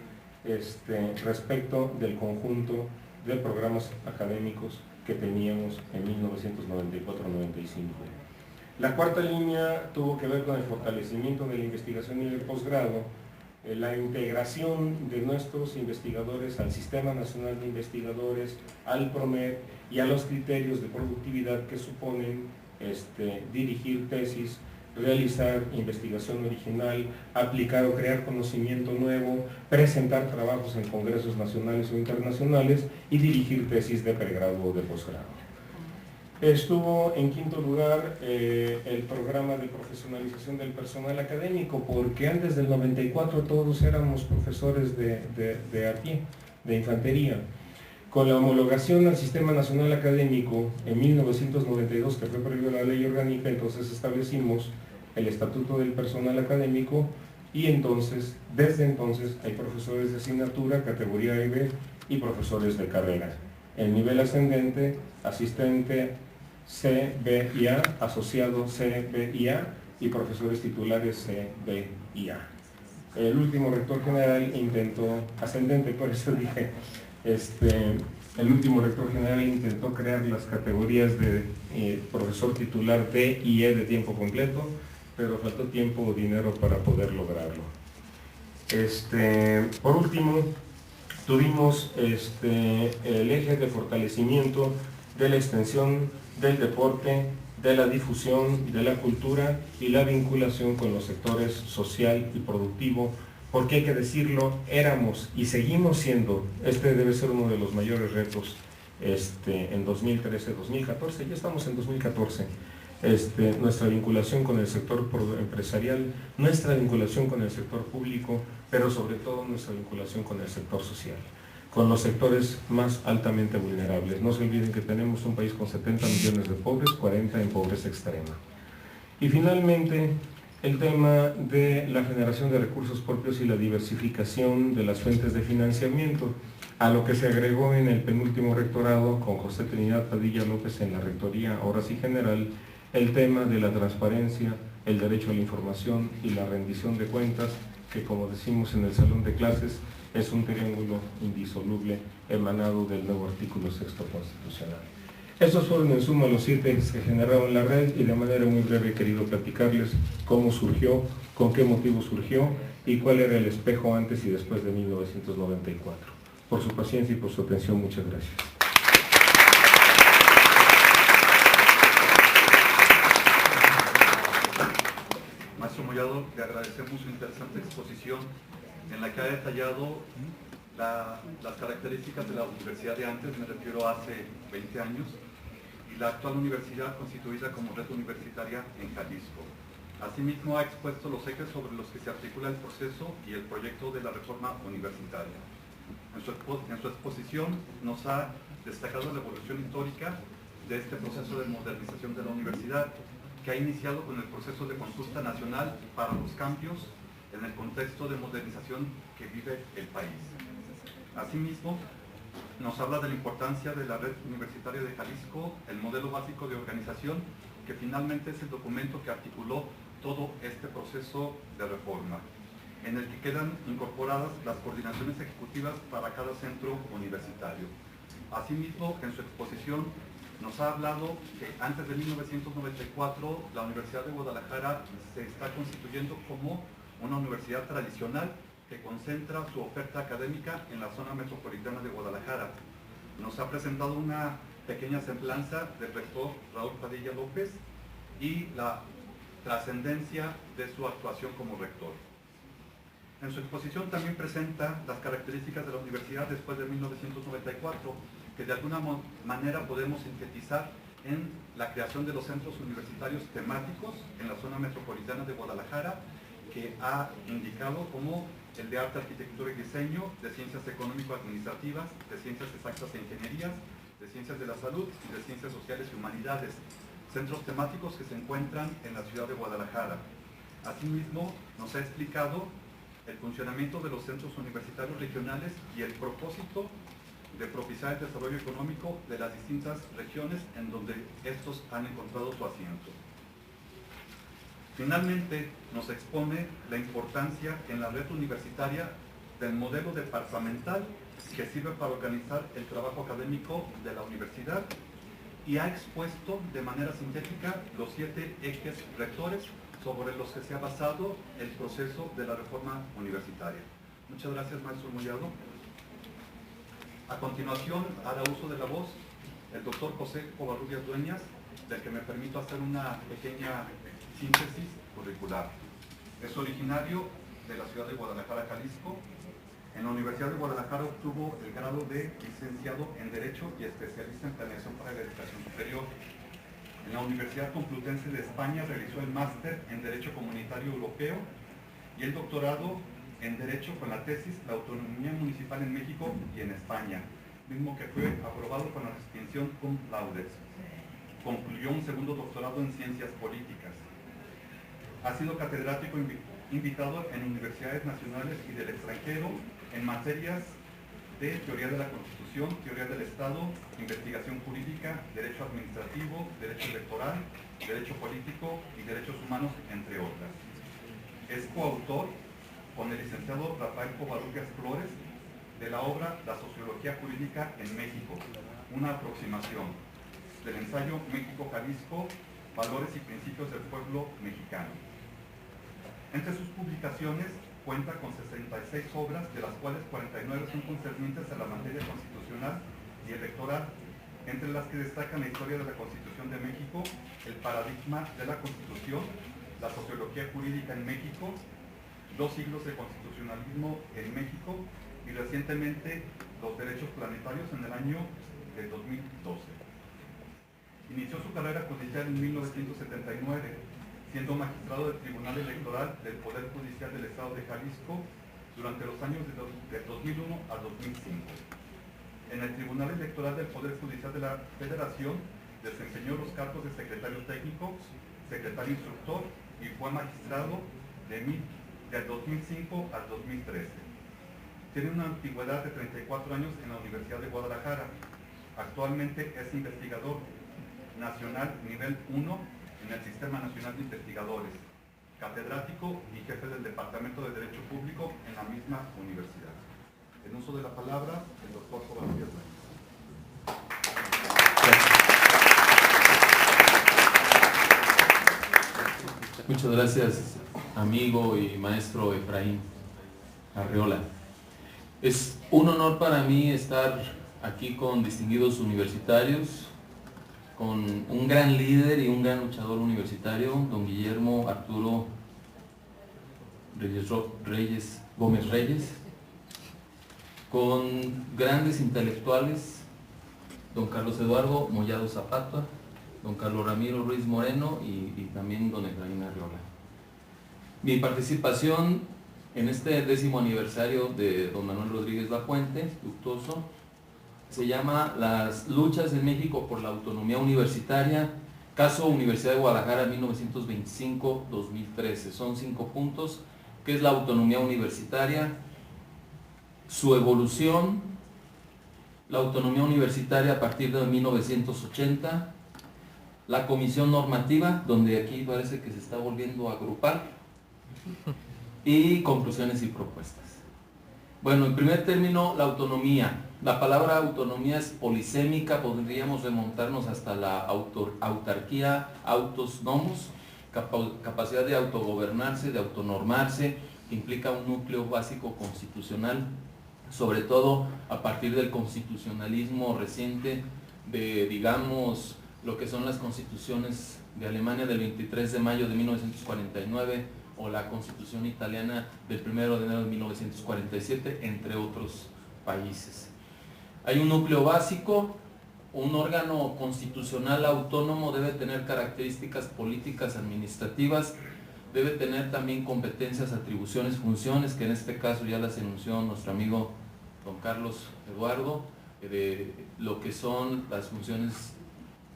respecto del conjunto de programas académicos que teníamos en 1994-95. La cuarta línea tuvo que ver con el fortalecimiento de la investigación y el posgrado, la integración de nuestros investigadores al Sistema Nacional de Investigadores, al PROMED y a los criterios de productividad que suponen dirigir tesis, realizar investigación original, aplicar o crear conocimiento nuevo, presentar trabajos en congresos nacionales o internacionales y dirigir tesis de pregrado o de posgrado. Estuvo en quinto lugar el programa de profesionalización del personal académico, porque antes del 94 todos éramos profesores de a pie, de infantería. Con la homologación al Sistema Nacional Académico en 1992, que fue previo a la ley orgánica, entonces establecimos el Estatuto del Personal Académico y desde entonces hay profesores de asignatura, categoría EB y profesores de carrera. El nivel ascendente, asistente C, B y A, asociado C, B y A, y profesores titulares C, B y A. El último rector general ascendente, por eso dije, el último rector general intentó crear las categorías de profesor titular D y E de tiempo completo, pero faltó tiempo o dinero para poder lograrlo. Por último, tuvimos el eje de fortalecimiento de la extensión del deporte, de la difusión, de la cultura y la vinculación con los sectores social y productivo, porque hay que decirlo, éramos y seguimos siendo, debe ser uno de los mayores retos en 2013-2014, ya estamos en 2014, nuestra vinculación con el sector empresarial, nuestra vinculación con el sector público, pero sobre todo nuestra vinculación con el sector social, con los sectores más altamente vulnerables. No se olviden que tenemos un país con 70 millones de pobres, 40 en pobreza extrema. Y finalmente, el tema de la generación de recursos propios y la diversificación de las fuentes de financiamiento, a lo que se agregó en el penúltimo rectorado con José Trinidad Padilla López en la rectoría, ahora sí general, el tema de la transparencia, el derecho a la información y la rendición de cuentas, que como decimos en el salón de clases, es un triángulo indisoluble emanado del nuevo artículo 6º constitucional. Estos fueron en suma los 7 ejes que generaron la red y de manera muy breve he querido platicarles cómo surgió, con qué motivo surgió y cuál era el espejo antes y después de 1994. Por su paciencia y por su atención, muchas gracias. Maestro Mollado, le agradecemos su interesante exposición en la que ha detallado las características de la universidad de antes, me refiero a hace 20 años, y la actual universidad constituida como red universitaria en Jalisco. Asimismo, ha expuesto los ejes sobre los que se articula el proceso y el proyecto de la reforma universitaria. En su exposición nos ha destacado la evolución histórica de este proceso de modernización de la universidad, que ha iniciado con el proceso de consulta nacional para los cambios en el contexto de modernización que vive el país. Asimismo, nos habla de la importancia de la red universitaria de Jalisco, el modelo básico de organización, que finalmente es el documento que articuló todo este proceso de reforma, en el que quedan incorporadas las coordinaciones ejecutivas para cada centro universitario. Asimismo, en su exposición nos ha hablado que antes de 1994 la Universidad de Guadalajara se está constituyendo como una universidad tradicional que concentra su oferta académica en la zona metropolitana de Guadalajara. Nos ha presentado una pequeña semblanza del rector Raúl Padilla López y la trascendencia de su actuación como rector. En su exposición también presenta las características de la universidad después de 1994, que de alguna manera podemos sintetizar en la creación de los centros universitarios temáticos en la zona metropolitana de Guadalajara, que ha indicado como el de arte, arquitectura y diseño, de ciencias económico-administrativas, de ciencias exactas e ingenierías, de ciencias de la salud y de ciencias sociales y humanidades, centros temáticos que se encuentran en la ciudad de Guadalajara. Asimismo, nos ha explicado el funcionamiento de los centros universitarios regionales y el propósito de propiciar el desarrollo económico de las distintas regiones en donde estos han encontrado su asiento. Finalmente, nos expone la importancia en la red universitaria del modelo departamental que sirve para organizar el trabajo académico de la universidad y ha expuesto de manera sintética los 7 ejes rectores sobre los que se ha basado el proceso de la reforma universitaria. Muchas gracias, maestro Mollado. A continuación, hará uso de la voz el doctor José Covarrubias Dueñas, del que me permito hacer una pequeña síntesis curricular. Es originario de la ciudad de Guadalajara, Jalisco. En la Universidad de Guadalajara obtuvo el grado de licenciado en Derecho y especialista en Planeación para la Educación Superior. En la Universidad Complutense de España realizó el máster en Derecho Comunitario Europeo y el doctorado en Derecho con la tesis La Autonomía Municipal en México y en España, mismo que fue aprobado con la distinción cum laude. Concluyó un segundo doctorado en Ciencias Políticas. Ha sido catedrático invitado en universidades nacionales y del extranjero en materias de Teoría de la Constitución, Teoría del Estado, Investigación Jurídica, Derecho Administrativo, Derecho Electoral, Derecho Político y Derechos Humanos, entre otras. Es coautor con el licenciado Rafael Covarrubias Flores de la obra La Sociología Jurídica en México, una aproximación, del ensayo México-Jalisco, Valores y Principios del Pueblo Mexicano. Entre sus publicaciones cuenta con 66 obras, de las cuales 49 son concernientes a la materia constitucional y electoral, entre las que destacan la historia de la Constitución de México, el paradigma de la Constitución, la sociología jurídica en México, 2 siglos de constitucionalismo en México y recientemente los derechos planetarios en el año de 2012. Inició su carrera judicial en 1979, siendo magistrado del Tribunal Electoral del Poder Judicial del Estado de Jalisco durante los años de 2001 a 2005. En el Tribunal Electoral del Poder Judicial de la Federación desempeñó los cargos de secretario técnico, secretario instructor y fue magistrado del 2005 al 2013. Tiene una antigüedad de 34 años en la Universidad de Guadalajara. Actualmente es investigador nacional nivel 1 en el Sistema Nacional de Investigadores, catedrático y jefe del Departamento de Derecho Público en la misma universidad. En uso de la palabra, el doctor Covarrubias Dueñas. Muchas gracias, amigo y maestro Efraín Arreola. Es un honor para mí estar aquí con distinguidos universitarios, con un gran líder y un gran luchador universitario, don Guillermo Arturo Gómez Reyes, con grandes intelectuales, don Carlos Eduardo Mollado Zapata, don Carlos Ramiro Ruiz Moreno y también don Efraín Arreola. Mi participación en este 10º aniversario de don Manuel Rodríguez Lafuente, luctuoso, se llama Las luchas en México por la autonomía universitaria, caso Universidad de Guadalajara 1925-2013. Son 5 puntos, que es la autonomía universitaria, su evolución, la autonomía universitaria a partir de 1980, la comisión normativa, donde aquí parece que se está volviendo a agrupar, y conclusiones y propuestas. Bueno, en primer término, la autonomía. La palabra autonomía es polisémica, podríamos remontarnos hasta la autarquía, autos nomos, capacidad de autogobernarse, de autonormarse, que implica un núcleo básico constitucional, sobre todo a partir del constitucionalismo reciente, de, digamos, lo que son las constituciones de Alemania del 23 de mayo de 1949 o la constitución italiana del 1 de enero de 1947, entre otros países. Hay un núcleo básico, un órgano constitucional autónomo debe tener características políticas, administrativas, debe tener también competencias, atribuciones, funciones, que en este caso ya las enunció nuestro amigo don Carlos Eduardo, de lo que son las funciones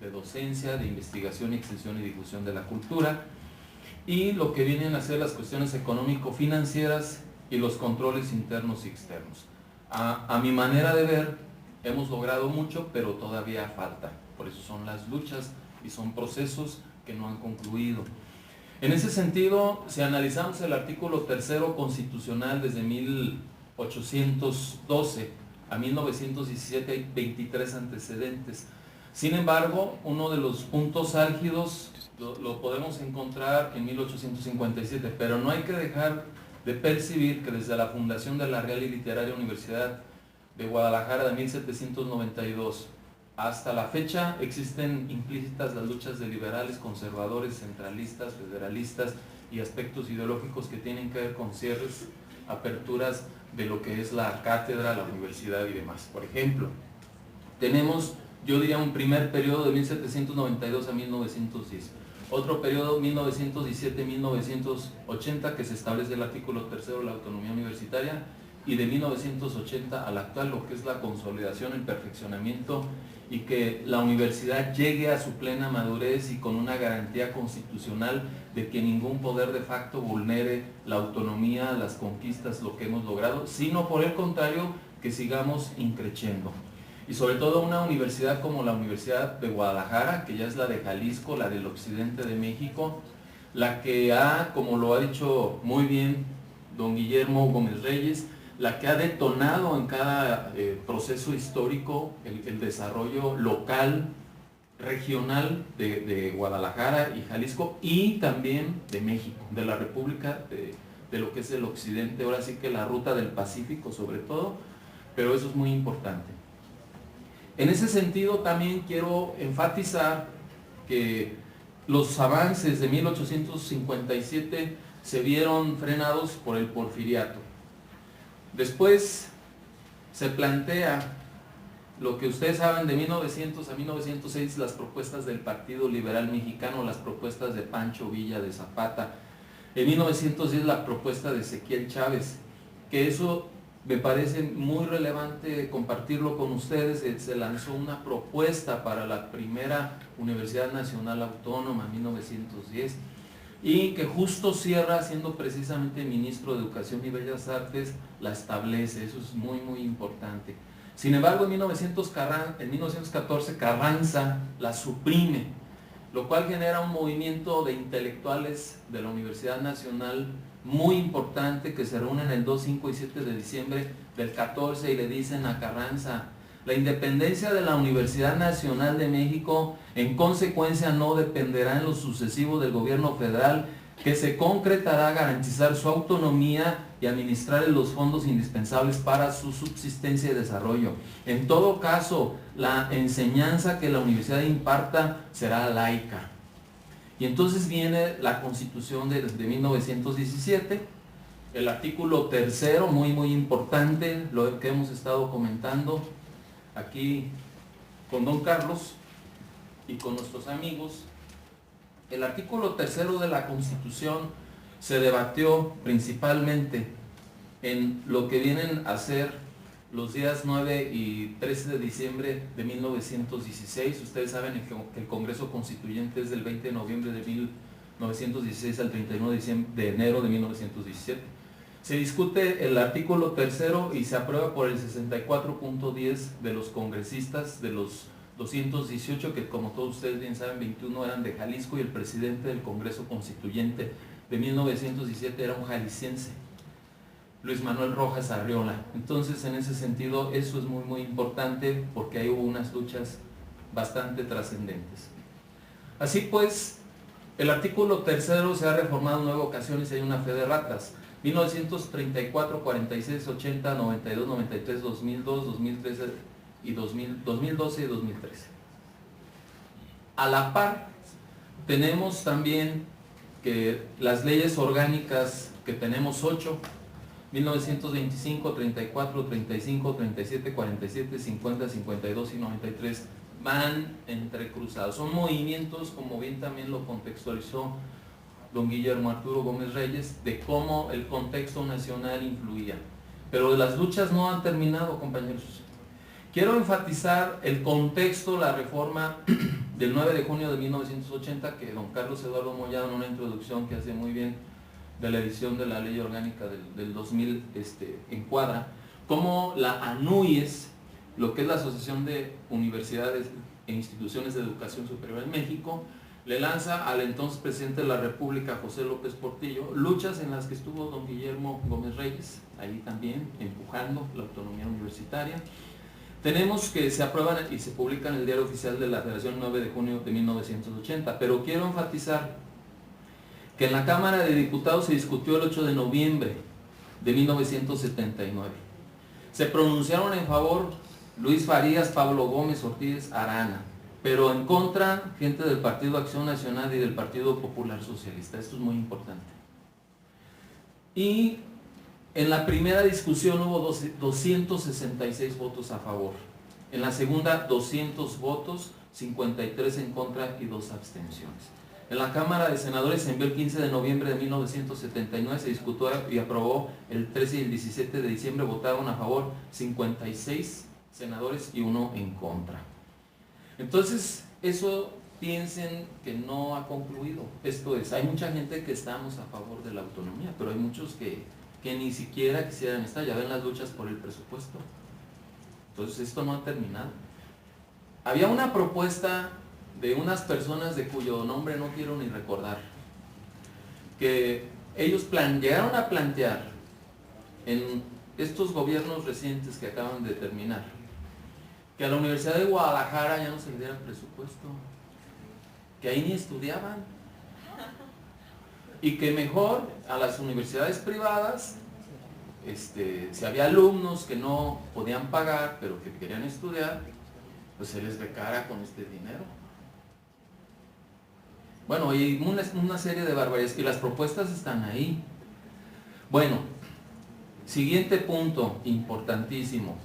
de docencia, de investigación, extensión y difusión de la cultura, y lo que vienen a ser las cuestiones económico-financieras y los controles internos y externos. A mi manera de ver, hemos logrado mucho, pero todavía falta. Por eso son las luchas y son procesos que no han concluido. En ese sentido, si analizamos el artículo 3º constitucional desde 1812 a 1917, hay 23 antecedentes. Sin embargo, uno de los puntos álgidos lo podemos encontrar en 1857, pero no hay que dejar de percibir que desde la fundación de la Real y Literaria Universidad de Guadalajara de 1792 hasta la fecha existen implícitas las luchas de liberales, conservadores, centralistas, federalistas y aspectos ideológicos que tienen que ver con cierres, aperturas de lo que es la cátedra, la universidad y demás. Por ejemplo, tenemos, yo diría, un primer periodo de 1792 a 1910, otro periodo 1917-1980 que se establece el artículo 3º de la autonomía universitaria, y de 1980 a la actual, lo que es la consolidación, el perfeccionamiento y que la universidad llegue a su plena madurez y con una garantía constitucional de que ningún poder de facto vulnere la autonomía, las conquistas, lo que hemos logrado, sino por el contrario, que sigamos increciendo. Y sobre todo una universidad como la Universidad de Guadalajara, que ya es la de Jalisco, la del occidente de México, la que ha, como lo ha dicho muy bien don Guillermo Gómez Reyes, la que ha detonado en cada proceso histórico el desarrollo local, regional de Guadalajara y Jalisco, y también de México, de la República, de lo que es el occidente, ahora sí que la ruta del Pacífico sobre todo, pero eso es muy importante. En ese sentido también quiero enfatizar que los avances de 1857 se vieron frenados por el porfiriato. Después se plantea lo que ustedes saben de 1900 a 1906, las propuestas del Partido Liberal Mexicano, las propuestas de Pancho Villa de Zapata. En 1910 la propuesta de Ezequiel Chávez, que eso me parece muy relevante compartirlo con ustedes. Se lanzó una propuesta para la primera Universidad Nacional Autónoma en 1910 y que justo Sierra, siendo precisamente ministro de Educación y Bellas Artes, la establece. Eso es muy muy importante. Sin embargo, en 1914 Carranza la suprime, lo cual genera un movimiento de intelectuales de la Universidad Nacional muy importante que se reúnen el 2, 5 y 7 de diciembre del 14 y le dicen a Carranza: la independencia de la Universidad Nacional de México en consecuencia no dependerá en lo sucesivo del gobierno federal, que se concretará garantizar su autonomía y administrar los fondos indispensables para su subsistencia y desarrollo. En todo caso, la enseñanza que la universidad imparta será laica. Y entonces viene la Constitución de 1917, el artículo 3, muy importante, lo que hemos estado comentando aquí con don Carlos y con nuestros amigos. El artículo 3 de la Constitución se debatió principalmente en lo que vienen a ser los días 9 y 13 de diciembre de 1916. Ustedes saben que el Congreso Constituyente es del 20 de noviembre de 1916 al 31 de enero de 1917. Se discute el artículo 3 y se aprueba por el 64.10 de los congresistas, de los 218, que como todos ustedes bien saben, 21 eran de Jalisco, y el presidente del Congreso Constituyente de 1917 era un jalisciense, Luis Manuel Rojas Arriola. Entonces, en ese sentido, eso es muy importante, porque ahí hubo unas luchas bastante trascendentes. Así pues, el artículo 3 se ha reformado en 9 ocasiones y hay una fe de ratas: 1934, 46, 80, 92, 93, 2002, 2013 y 2012 y 2013. A la par, tenemos también que las leyes orgánicas, que tenemos 8, 1925, 34, 35, 37, 47, 50, 52 y 93, van entrecruzados. Son movimientos, como bien también lo contextualizó don Guillermo Arturo Gómez Reyes, de cómo el contexto nacional influía. Pero las luchas no han terminado, compañeros. Quiero enfatizar el contexto, la reforma del 9 de junio de 1980, que don Carlos Eduardo Mollado, en una introducción que hace muy bien de la edición de la Ley Orgánica del 2000, encuadra cómo la ANUYES, lo que es la Asociación de Universidades e Instituciones de Educación Superior en México, le lanza al entonces presidente de la República, José López Portillo, luchas en las que estuvo don Guillermo Gómez Reyes, ahí también empujando la autonomía universitaria. Tenemos que se aprueban y se publican en el Diario Oficial de la Federación 9 de junio de 1980, pero quiero enfatizar que en la Cámara de Diputados se discutió el 8 de noviembre de 1979. Se pronunciaron en favor Luis Farías, Pablo Gómez, Ortiz, Arana, pero en contra gente del Partido Acción Nacional y del Partido Popular Socialista. Esto es muy importante. Y en la primera discusión hubo 266 votos a favor. En la segunda, 200 votos, 53 en contra y 2 abstenciones. En la Cámara de Senadores se envió el 15 de noviembre de 1979, se discutió y aprobó el 13 y el 17 de diciembre, votaron a favor 56 senadores y 1 en contra. Entonces, eso piensen que no ha concluido. Esto es, hay mucha gente que estamos a favor de la autonomía, pero hay muchos que ni siquiera quisieran estar. Ya ven las luchas por el presupuesto. Entonces, esto no ha terminado. Había una propuesta de unas personas de cuyo nombre no quiero ni recordar, que ellos llegaron a plantear en estos gobiernos recientes que acaban de terminar, que a la Universidad de Guadalajara ya no se le diera presupuesto, que ahí ni estudiaban, y que mejor a las universidades privadas, si había alumnos que no podían pagar pero que querían estudiar, pues se les becara con este dinero. Bueno, y una serie de barbaridades, y las propuestas están ahí. Bueno, siguiente punto importantísimo.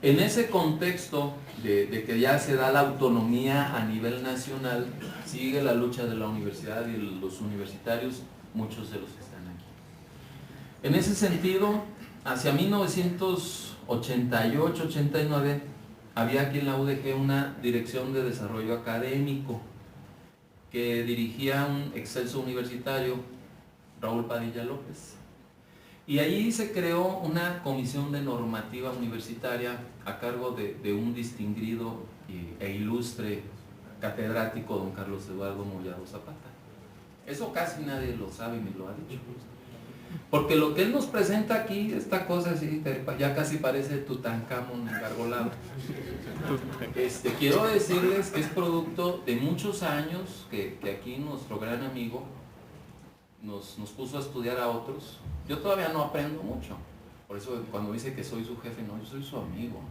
En ese contexto de que ya se da la autonomía a nivel nacional, sigue la lucha de la universidad y los universitarios, muchos de los que están aquí. En ese sentido, hacia 1988-89, había aquí en la UDG una dirección de desarrollo académico que dirigía un excelso universitario, Raúl Padilla López. Y allí se creó una comisión de normativa universitaria a cargo de un distinguido e ilustre catedrático, don Carlos Eduardo Mollado Zapata. Eso casi nadie lo sabe ni lo ha dicho. Porque lo que él nos presenta aquí, esta cosa así, ya casi parece Tutankamón engargolado. Quiero decirles que es producto de muchos años que aquí nuestro gran amigo nos puso a estudiar a otros. Yo todavía no aprendo mucho, por eso cuando dice que soy su jefe, no, yo soy su amigo.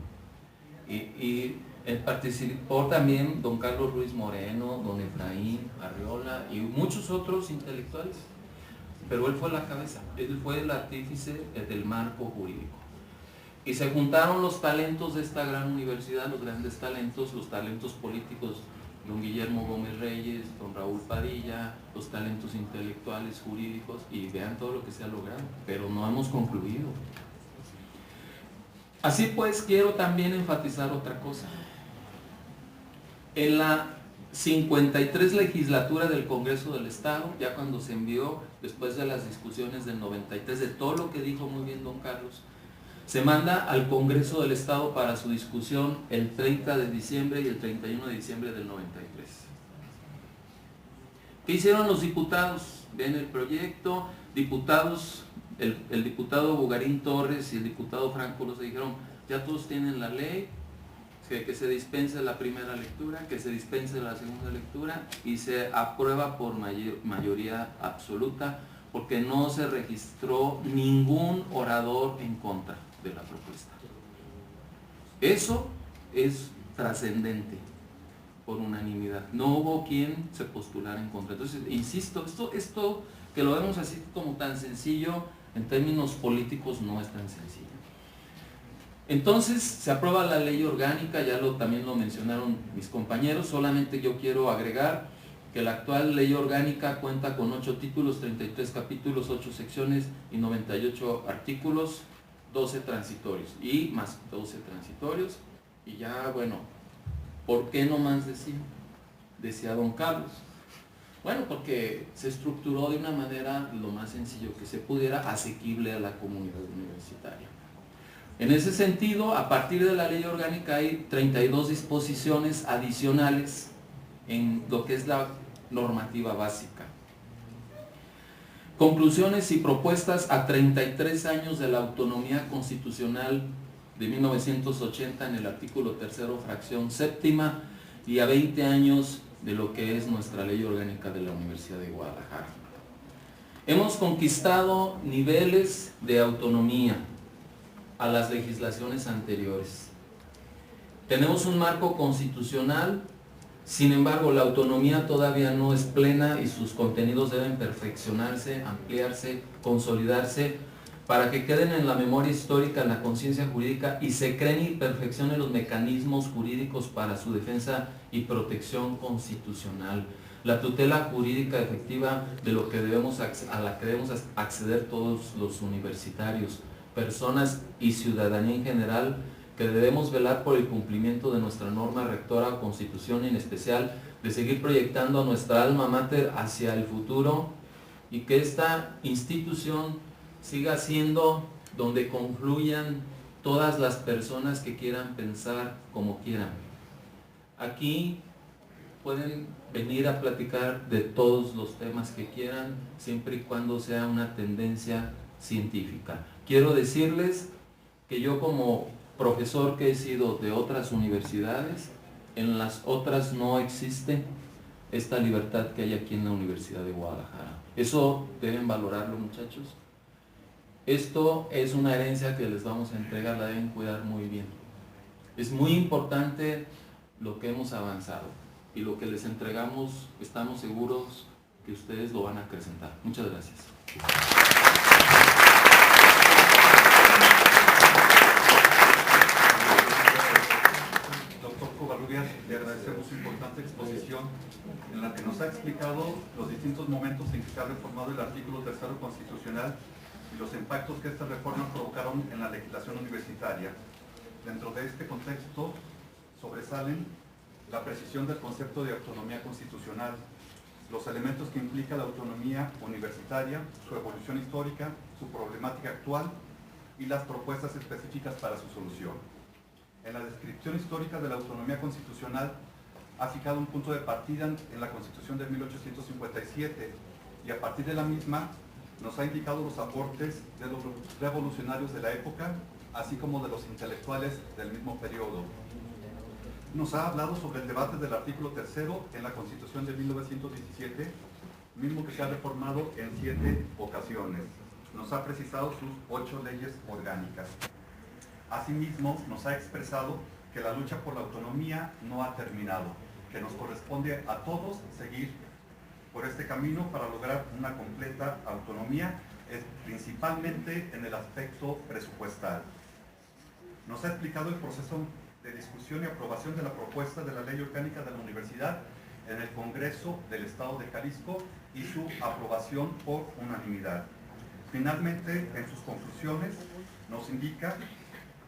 Y participó también don Carlos Ruiz Moreno, don Efraín Arriola y muchos otros intelectuales, pero él fue la cabeza, él fue el artífice del marco jurídico. Y se juntaron los talentos de esta gran universidad, los grandes talentos, los talentos políticos, don Guillermo Gómez Reyes, don Raúl Padilla, los talentos intelectuales, jurídicos, y vean todo lo que se ha logrado, pero no hemos concluido. Así pues, quiero también enfatizar otra cosa. En la 53 legislatura del Congreso del Estado, ya cuando se envió, después de las discusiones del 93, de todo lo que dijo muy bien don Carlos, se manda al Congreso del Estado para su discusión el 30 de diciembre y el 31 de diciembre del 93. ¿Qué hicieron los diputados? Ven el proyecto, diputados, el diputado Bugarín Torres y el diputado Franco Los dijeron, ya todos tienen la ley, que se dispense la primera lectura, que se dispense la segunda lectura y se aprueba por mayoría absoluta, porque no se registró ningún orador en contra de la propuesta. Eso es trascendente, por unanimidad. No hubo quien se postulara en contra. Entonces, insisto, esto que lo vemos así como tan sencillo, en términos políticos no es tan sencillo. Entonces, se aprueba la ley orgánica, ya también lo mencionaron mis compañeros, solamente yo quiero agregar que la actual ley orgánica cuenta con 8 títulos, 33 capítulos, 8 secciones y 98 artículos, 12 transitorios y más 12 transitorios. Y ya, bueno, ¿por qué no más decía don Carlos? Bueno, porque se estructuró de una manera lo más sencillo que se pudiera, asequible a la comunidad universitaria. En ese sentido, a partir de la ley orgánica hay 32 disposiciones adicionales en lo que es la normativa básica. Conclusiones y propuestas a 33 años de la autonomía constitucional de 1980 en el artículo 3, fracción 7, y a 20 años de lo que es nuestra ley orgánica de la Universidad de Guadalajara. Hemos conquistado niveles de autonomía a las legislaciones anteriores. Tenemos un marco constitucional, sin embargo la autonomía todavía no es plena y sus contenidos deben perfeccionarse, ampliarse, consolidarse, para que queden en la memoria histórica, en la conciencia jurídica y se creen y perfeccionen los mecanismos jurídicos para su defensa y protección constitucional. La tutela jurídica efectiva de lo que a la que debemos acceder todos los universitarios, personas y ciudadanía en general, que debemos velar por el cumplimiento de nuestra norma rectora o constitución, y en especial de seguir proyectando a nuestra alma mater hacia el futuro, y que esta institución siga siendo donde confluyan todas las personas que quieran pensar como quieran. Aquí pueden venir a platicar de todos los temas que quieran, siempre y cuando sea una tendencia científica. Quiero decirles que yo, como profesor que he sido de otras universidades, en las otras no existe esta libertad que hay aquí en la Universidad de Guadalajara. Eso deben valorarlo, muchachos. Esto es una herencia que les vamos a entregar, la deben cuidar muy bien. Es muy importante lo que hemos avanzado, y lo que les entregamos, estamos seguros que ustedes lo van a acrecentar. Muchas gracias. Doctor Covarrubias, le agradecemos su importante exposición en la que nos ha explicado los distintos momentos en que se ha reformado el artículo 3 constitucional y los impactos que estas reformas provocaron en la legislación universitaria. Dentro de este contexto sobresalen la precisión del concepto de autonomía constitucional, los elementos que implica la autonomía universitaria, su evolución histórica, su problemática actual y las propuestas específicas para su solución. En la descripción histórica de la autonomía constitucional ha fijado un punto de partida en la Constitución de 1857 y a partir de la misma nos ha indicado los aportes de los revolucionarios de la época, así como de los intelectuales del mismo periodo. Nos ha hablado sobre el debate del artículo 3 en la Constitución de 1917 mismo que se ha reformado en 7 ocasiones. Nos ha precisado sus 8 leyes orgánicas. Asimismo, nos ha expresado que la lucha por la autonomía no ha terminado, que nos corresponde a todos seguir por este camino para lograr una completa autonomía, principalmente en el aspecto presupuestal. Nos ha explicado el proceso de discusión y aprobación de la propuesta de la Ley Orgánica de la Universidad en el Congreso del Estado de Jalisco y su aprobación por unanimidad. Finalmente, en sus conclusiones, nos indica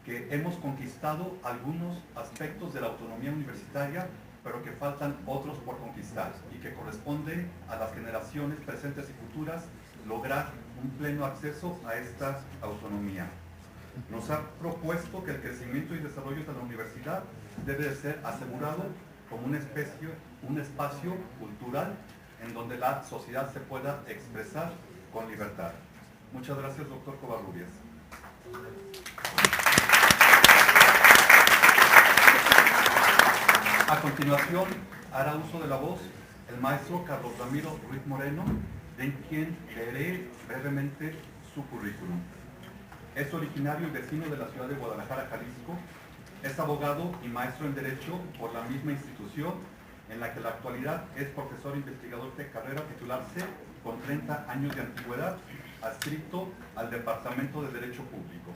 que hemos conquistado algunos aspectos de la autonomía universitaria, pero que faltan otros por conquistar y que corresponde a las generaciones presentes y futuras lograr un pleno acceso a esta autonomía. Nos ha propuesto que el crecimiento y desarrollo de la universidad debe de ser asegurado como un espacio cultural en donde la sociedad se pueda expresar con libertad. Muchas gracias, doctor Covarrubias. A continuación, hará uso de la voz el maestro Carlos Ramiro Ruiz Moreno, de quien leeré brevemente su currículum. Es originario y vecino de la ciudad de Guadalajara, Jalisco. Es abogado y maestro en Derecho por la misma institución, en la que en la actualidad es profesor investigador de carrera titularse con 30 años de antigüedad, adscrito al Departamento de Derecho Público.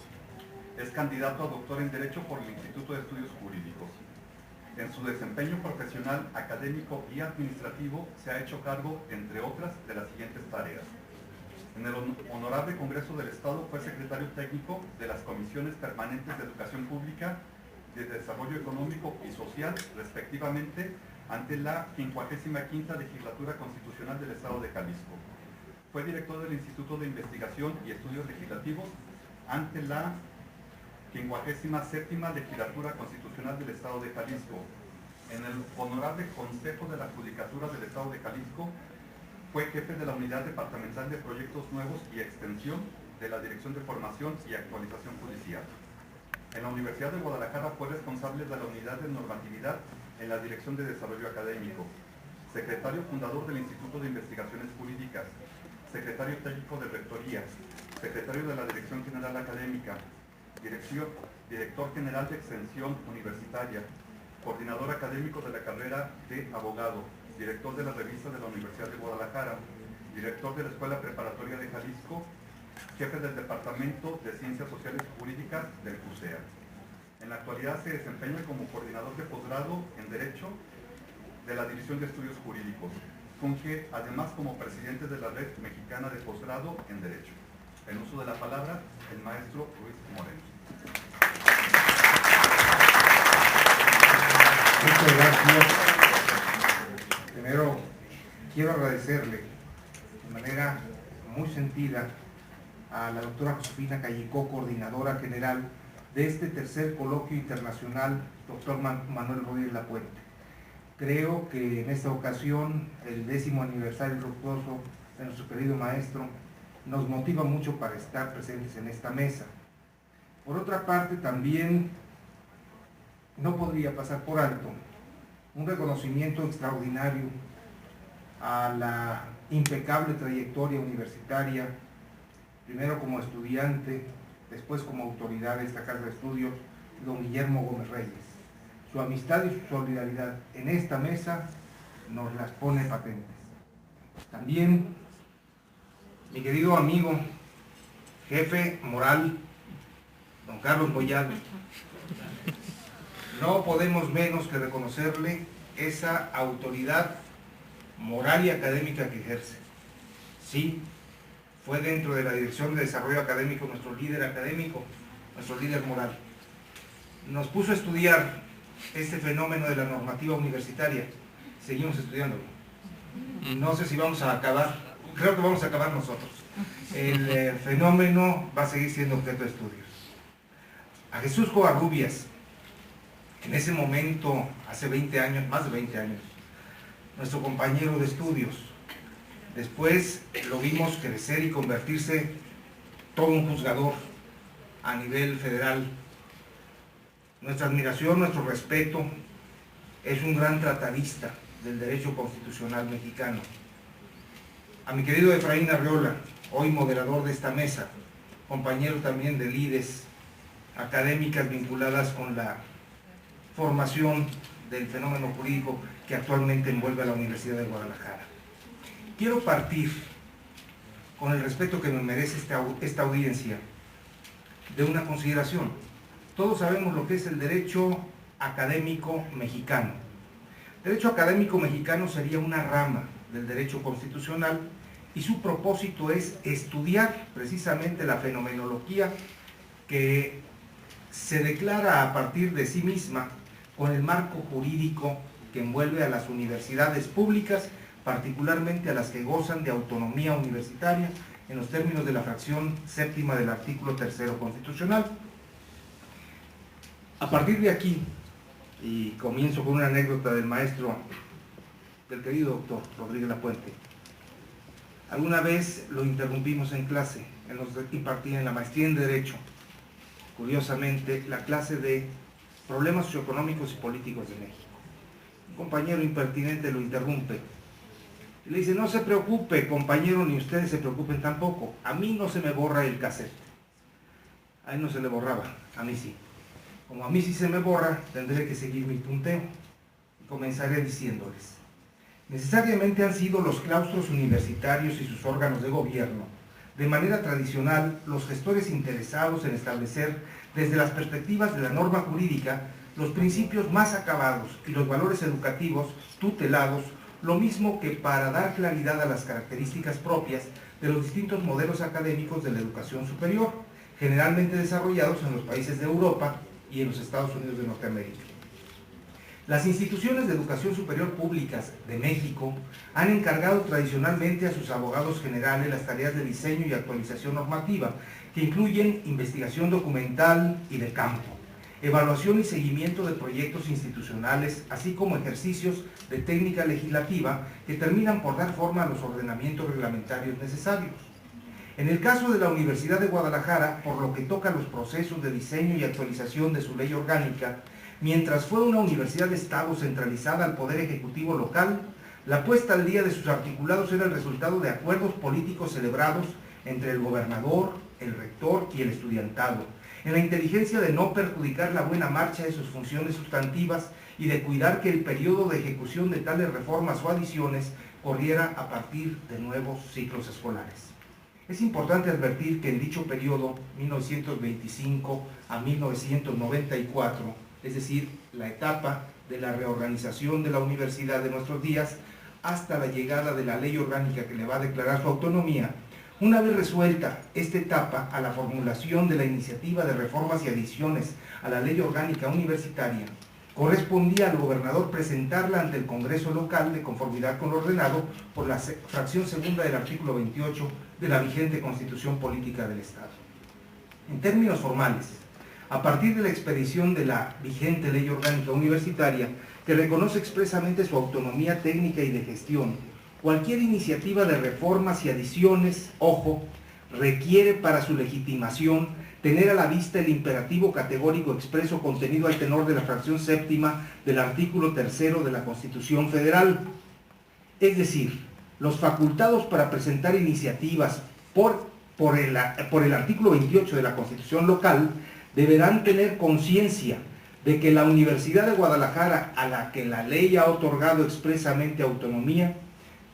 Es candidato a doctor en Derecho por el Instituto de Estudios Jurídicos. En su desempeño profesional, académico y administrativo se ha hecho cargo, entre otras, de las siguientes tareas. En el Honorable Congreso del Estado fue secretario técnico de las Comisiones Permanentes de Educación Pública, de Desarrollo Económico y Social, respectivamente, ante la 55ª Legislatura Constitucional del Estado de Jalisco. Fue director del Instituto de Investigación y Estudios Legislativos ante la 57ª Legislatura Constitucional del Estado de Jalisco. En el Honorable Consejo de la Judicatura del Estado de Jalisco fue jefe de la Unidad Departamental de Proyectos Nuevos y Extensión de la Dirección de Formación y Actualización Judicial. En la Universidad de Guadalajara fue responsable de la Unidad de Normatividad en la Dirección de Desarrollo Académico, secretario fundador del Instituto de Investigaciones Jurídicas, secretario técnico de Rectoría, secretario de la Dirección General Académica, director general de Extensión Universitaria, coordinador académico de la carrera de abogado, director de la revista de la Universidad de Guadalajara, director de la Escuela Preparatoria de Jalisco, jefe del Departamento de Ciencias Sociales y Jurídicas del CUSEA. En la actualidad se desempeña como coordinador de posgrado en Derecho de la División de Estudios Jurídicos. Funge además como presidente de la Red Mexicana de Posgrado en Derecho. En uso de la palabra, el maestro Ruiz Moreno. Muchas gracias. Primero, quiero agradecerle de manera muy sentida a la doctora Josefina Callicó, coordinadora general de este tercer coloquio internacional, doctor Manuel Rodríguez Lapuente. Creo que en esta ocasión, el 10º aniversario luctuoso de nuestro querido maestro, nos motiva mucho para estar presentes en esta mesa. Por otra parte, también no podría pasar por alto un reconocimiento extraordinario a la impecable trayectoria universitaria, primero como estudiante, después como autoridad de esta casa de estudios, don Guillermo Gómez Reyes. Su amistad y su solidaridad en esta mesa nos las pone patentes. También mi querido amigo, jefe moral, don Carlos Boyal, no podemos menos que reconocerle esa autoridad moral y académica que ejerce. Sí, fue dentro de la Dirección de Desarrollo Académico nuestro líder académico, nuestro líder moral. Nos puso a estudiar este fenómeno de la normativa universitaria. Seguimos estudiándolo. No sé si vamos a acabar, creo que vamos a acabar nosotros. El fenómeno va a seguir siendo objeto de estudios. A Jesús Covarrubias, en ese momento, hace 20 años, más de 20 años, nuestro compañero de estudios. Después lo vimos crecer y convertirse todo un juzgador a nivel federal. Nuestra admiración, nuestro respeto, es un gran tratadista del derecho constitucional mexicano. a mi querido Efraín Arriola, hoy moderador de esta mesa, compañero también de lides académicas vinculadas con la formación del fenómeno jurídico que actualmente envuelve a la Universidad de Guadalajara. Quiero partir, con el respeto que me merece esta audiencia, de una consideración. Todos sabemos lo que es el derecho académico mexicano. El derecho académico mexicano sería una rama del derecho constitucional y su propósito es estudiar precisamente la fenomenología que se declara a partir de sí misma con el marco jurídico que envuelve a las universidades públicas, particularmente a las que gozan de autonomía universitaria en los términos de la fracción séptima del artículo 3º constitucional. A partir de aquí, y comienzo con una anécdota del maestro, del querido doctor Rodríguez Lapuente. Alguna vez lo interrumpimos en clase, impartía en la maestría en Derecho, curiosamente, la clase de Problemas Socioeconómicos y Políticos de México. Un compañero impertinente lo interrumpe y le dice: no se preocupe, compañero, ni ustedes se preocupen tampoco, a mí no se me borra el cassette. A él no se le borraba, a mí sí. Como a mí sí se me borra, tendré que seguir mi punteo. Y comenzaré diciéndoles: necesariamente han sido los claustros universitarios y sus órganos de gobierno, de manera tradicional, los gestores interesados en establecer, desde las perspectivas de la norma jurídica, los principios más acabados y los valores educativos tutelados, lo mismo que para dar claridad a las características propias de los distintos modelos académicos de la educación superior, generalmente desarrollados en los países de Europa y en los Estados Unidos de Norteamérica. Las instituciones de educación superior públicas de México han encargado tradicionalmente a sus abogados generales las tareas de diseño y actualización normativa, que incluyen investigación documental y de campo, evaluación y seguimiento de proyectos institucionales, así como ejercicios de técnica legislativa que terminan por dar forma a los ordenamientos reglamentarios necesarios. En el caso de la Universidad de Guadalajara, por lo que toca a los procesos de diseño y actualización de su ley orgánica, mientras fue una universidad de Estado centralizada al Poder Ejecutivo local, la puesta al día de sus articulados era el resultado de acuerdos políticos celebrados entre el gobernador, el rector y el estudiantado, en la inteligencia de no perjudicar la buena marcha de sus funciones sustantivas y de cuidar que el periodo de ejecución de tales reformas o adiciones corriera a partir de nuevos ciclos escolares. Es importante advertir que en dicho periodo, 1925 a 1994, es decir, la etapa de la reorganización de la universidad de nuestros días, hasta la llegada de la ley orgánica que le va a declarar su autonomía, una vez resuelta esta etapa a la formulación de la iniciativa de reformas y adiciones a la ley orgánica universitaria, correspondía al gobernador presentarla ante el Congreso local de conformidad con lo ordenado por la fracción segunda del artículo 28 de la vigente Constitución Política del Estado. En términos formales, a partir de la expedición de la vigente ley orgánica universitaria, que reconoce expresamente su autonomía técnica y de gestión, cualquier iniciativa de reformas y adiciones, ojo, requiere para su legitimación tener a la vista el imperativo categórico expreso contenido al tenor de la fracción séptima del artículo 3º de la Constitución Federal. Es decir, los facultados para presentar iniciativas por el artículo 28 de la Constitución local deberán tener conciencia de que la Universidad de Guadalajara, a la que la ley ha otorgado expresamente autonomía,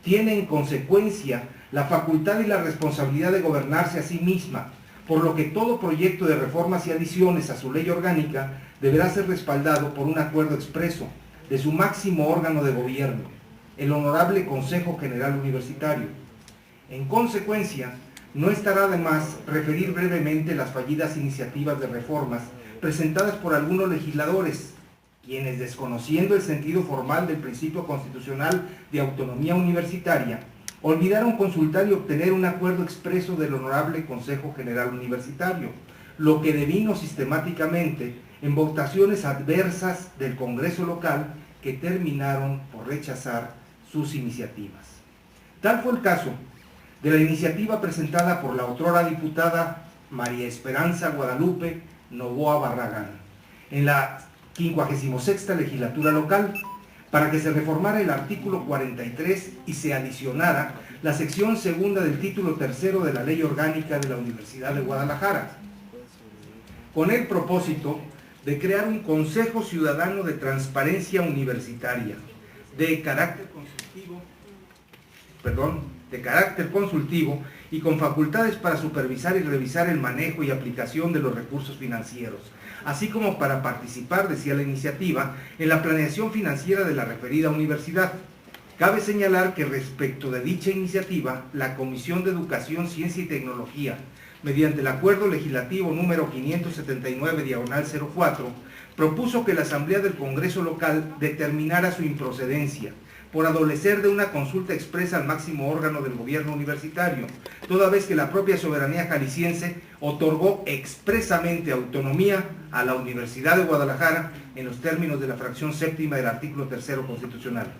tiene en consecuencia la facultad y la responsabilidad de gobernarse a sí misma, por lo que todo proyecto de reformas y adiciones a su ley orgánica deberá ser respaldado por un acuerdo expreso de su máximo órgano de gobierno, el Honorable Consejo General Universitario. En consecuencia, no estará de más referir brevemente las fallidas iniciativas de reformas presentadas por algunos legisladores, quienes, desconociendo el sentido formal del principio constitucional de autonomía universitaria, olvidaron consultar y obtener un acuerdo expreso del Honorable Consejo General Universitario, lo que devino sistemáticamente en votaciones adversas del Congreso local que terminaron por rechazar sus iniciativas. Tal fue el caso de la iniciativa presentada por la otrora diputada María Esperanza Guadalupe Novoa Barragán en la 56ª legislatura local, para que se reformara el artículo 43 y se adicionara la sección segunda del título tercero de la Ley Orgánica de la Universidad de Guadalajara, con el propósito de crear un Consejo Ciudadano de Transparencia Universitaria de carácter consultivo y con facultades para supervisar y revisar el manejo y aplicación de los recursos financieros, así como para participar, decía la iniciativa, en la planeación financiera de la referida universidad. Cabe señalar que respecto de dicha iniciativa, la Comisión de Educación, Ciencia y Tecnología, mediante el Acuerdo Legislativo número 579/04, propuso que la Asamblea del Congreso Local determinara su improcedencia, por adolecer de una consulta expresa al máximo órgano del gobierno universitario, toda vez que la propia soberanía jalisciense otorgó expresamente autonomía a la Universidad de Guadalajara en los términos de la fracción séptima del artículo 3 constitucional.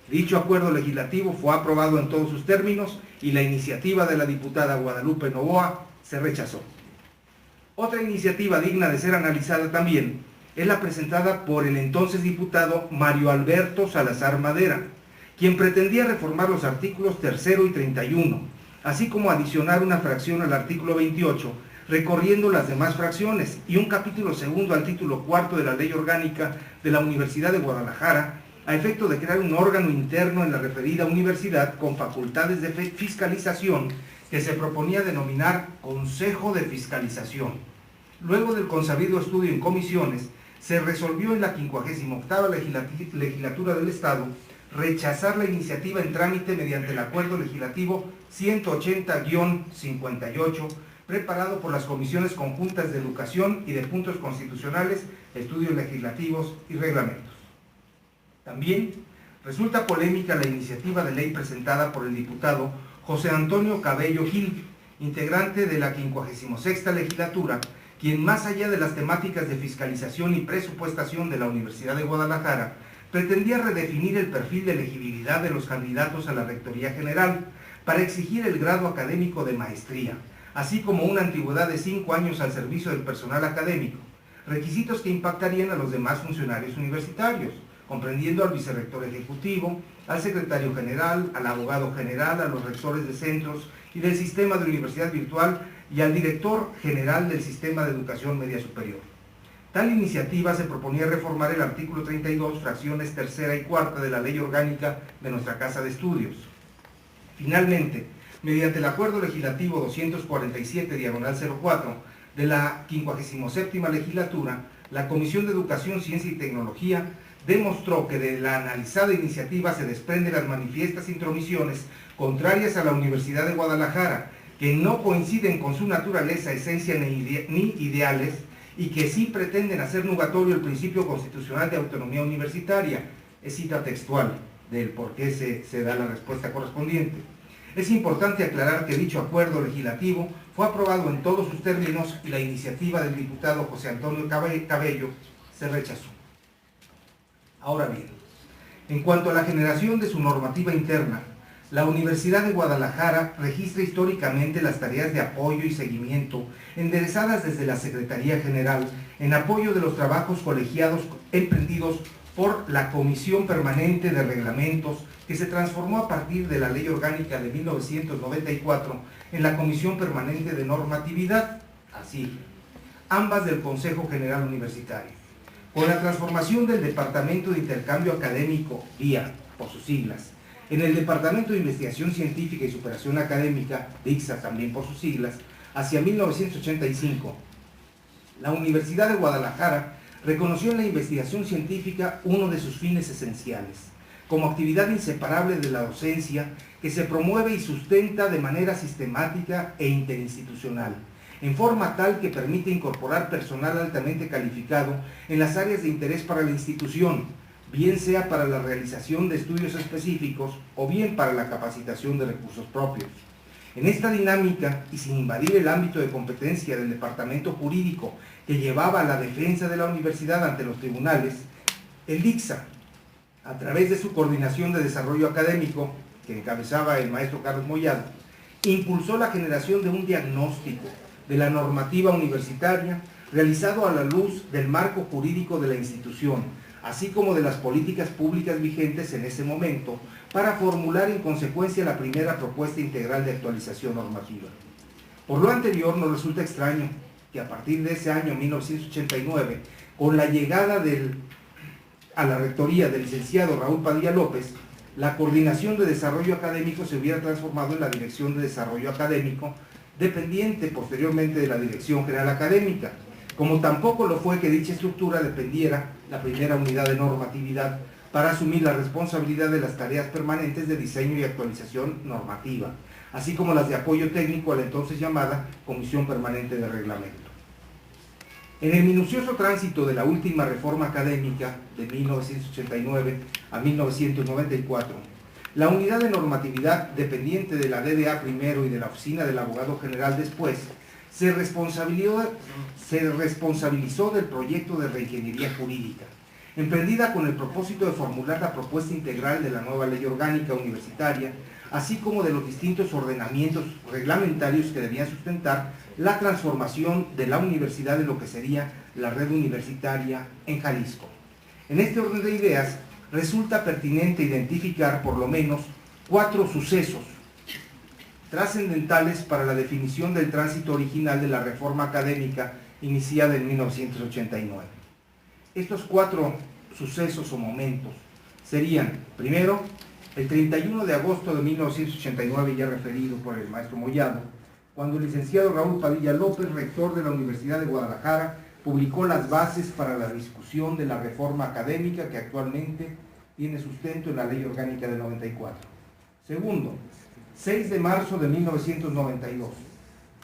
Dicho acuerdo legislativo fue aprobado en todos sus términos y la iniciativa de la diputada Guadalupe Novoa se rechazó. Otra iniciativa digna de ser analizada también es la presentada por el entonces diputado Mario Alberto Salazar Madera, quien pretendía reformar los artículos 3 y 31, así como adicionar una fracción al artículo 28, recorriendo las demás fracciones, y un capítulo segundo al título 4 de la Ley Orgánica de la Universidad de Guadalajara, a efecto de crear un órgano interno en la referida universidad con facultades de fiscalización que se proponía denominar Consejo de Fiscalización. Luego del consabido estudio en comisiones, se resolvió en la 58ª legislatura del Estado rechazar la iniciativa en trámite mediante el Acuerdo Legislativo 180-58, preparado por las Comisiones Conjuntas de Educación y de Puntos Constitucionales, Estudios Legislativos y Reglamentos. También resulta polémica la iniciativa de ley presentada por el diputado José Antonio Cabello Gil, integrante de la 56ª legislatura, quien más allá de las temáticas de fiscalización y presupuestación de la Universidad de Guadalajara, pretendía redefinir el perfil de elegibilidad de los candidatos a la Rectoría General para exigir el grado académico de maestría, así como una antigüedad de 5 años al servicio del personal académico, requisitos que impactarían a los demás funcionarios universitarios, comprendiendo al vicerrector ejecutivo, al secretario general, al abogado general, a los rectores de centros y del sistema de universidad virtual y al director general del Sistema de Educación Media Superior. Tal iniciativa se proponía reformar el artículo 32, fracciones tercera y cuarta de la Ley Orgánica de nuestra Casa de Estudios. Finalmente, mediante el Acuerdo Legislativo 247/04 de la 57ª legislatura, la Comisión de Educación, Ciencia y Tecnología demostró que de la analizada iniciativa se desprenden las manifiestas intromisiones contrarias a la Universidad de Guadalajara, que no coinciden con su naturaleza, esencia ni ideales, y que sí pretenden hacer nugatorio el principio constitucional de autonomía universitaria. Es cita textual del por qué se da la respuesta correspondiente. Es importante aclarar que dicho acuerdo legislativo fue aprobado en todos sus términos y la iniciativa del diputado José Antonio Cabello se rechazó. Ahora bien, en cuanto a la generación de su normativa interna, la Universidad de Guadalajara registra históricamente las tareas de apoyo y seguimiento enderezadas desde la Secretaría General en apoyo de los trabajos colegiados emprendidos por la Comisión Permanente de Reglamentos, que se transformó a partir de la Ley Orgánica de 1994 en la Comisión Permanente de Normatividad, así, ambas del Consejo General Universitario. Con la transformación del Departamento de Intercambio Académico, DIA, por sus siglas, en el Departamento de Investigación Científica y Superación Académica, DICSA también por sus siglas, hacia 1985, la Universidad de Guadalajara reconoció en la investigación científica uno de sus fines esenciales, como actividad inseparable de la docencia que se promueve y sustenta de manera sistemática e interinstitucional, en forma tal que permite incorporar personal altamente calificado en las áreas de interés para la institución, bien sea para la realización de estudios específicos o bien para la capacitación de recursos propios. En esta dinámica, y sin invadir el ámbito de competencia del departamento jurídico que llevaba la defensa de la universidad ante los tribunales, el DICSA, a través de su coordinación de desarrollo académico, que encabezaba el maestro Carlos Mollado, impulsó la generación de un diagnóstico de la normativa universitaria realizado a la luz del marco jurídico de la institución, así como de las políticas públicas vigentes en ese momento, para formular en consecuencia la primera propuesta integral de actualización normativa. Por lo anterior, nos resulta extraño que a partir de ese año 1989, con la llegada a la rectoría del licenciado Raúl Padilla López, la Coordinación de Desarrollo Académico se hubiera transformado en la Dirección de Desarrollo Académico, dependiente posteriormente de la Dirección General Académica, como tampoco lo fue que dicha estructura dependiera la primera unidad de normatividad para asumir la responsabilidad de las tareas permanentes de diseño y actualización normativa, así como las de apoyo técnico a la entonces llamada Comisión Permanente de Reglamento. En el minucioso tránsito de la última reforma académica de 1989 a 1994, la unidad de normatividad dependiente de la DDA primero y de la Oficina del Abogado General después, se responsabilizó del proyecto de reingeniería jurídica, emprendida con el propósito de formular la propuesta integral de la nueva ley orgánica universitaria, así como de los distintos ordenamientos reglamentarios que debían sustentar la transformación de la universidad en lo que sería la red universitaria en Jalisco. En este orden de ideas, resulta pertinente identificar por lo menos 4 sucesos trascendentales para la definición del tránsito original de la reforma académica iniciada en 1989. Estos 4 sucesos o momentos serían, primero, el 31 de agosto de 1989, ya referido por el maestro Mollado, cuando el licenciado Raúl Padilla López, rector de la Universidad de Guadalajara, publicó las bases para la discusión de la reforma académica que actualmente tiene sustento en la Ley Orgánica del 94. Segundo, 6 de marzo de 1992,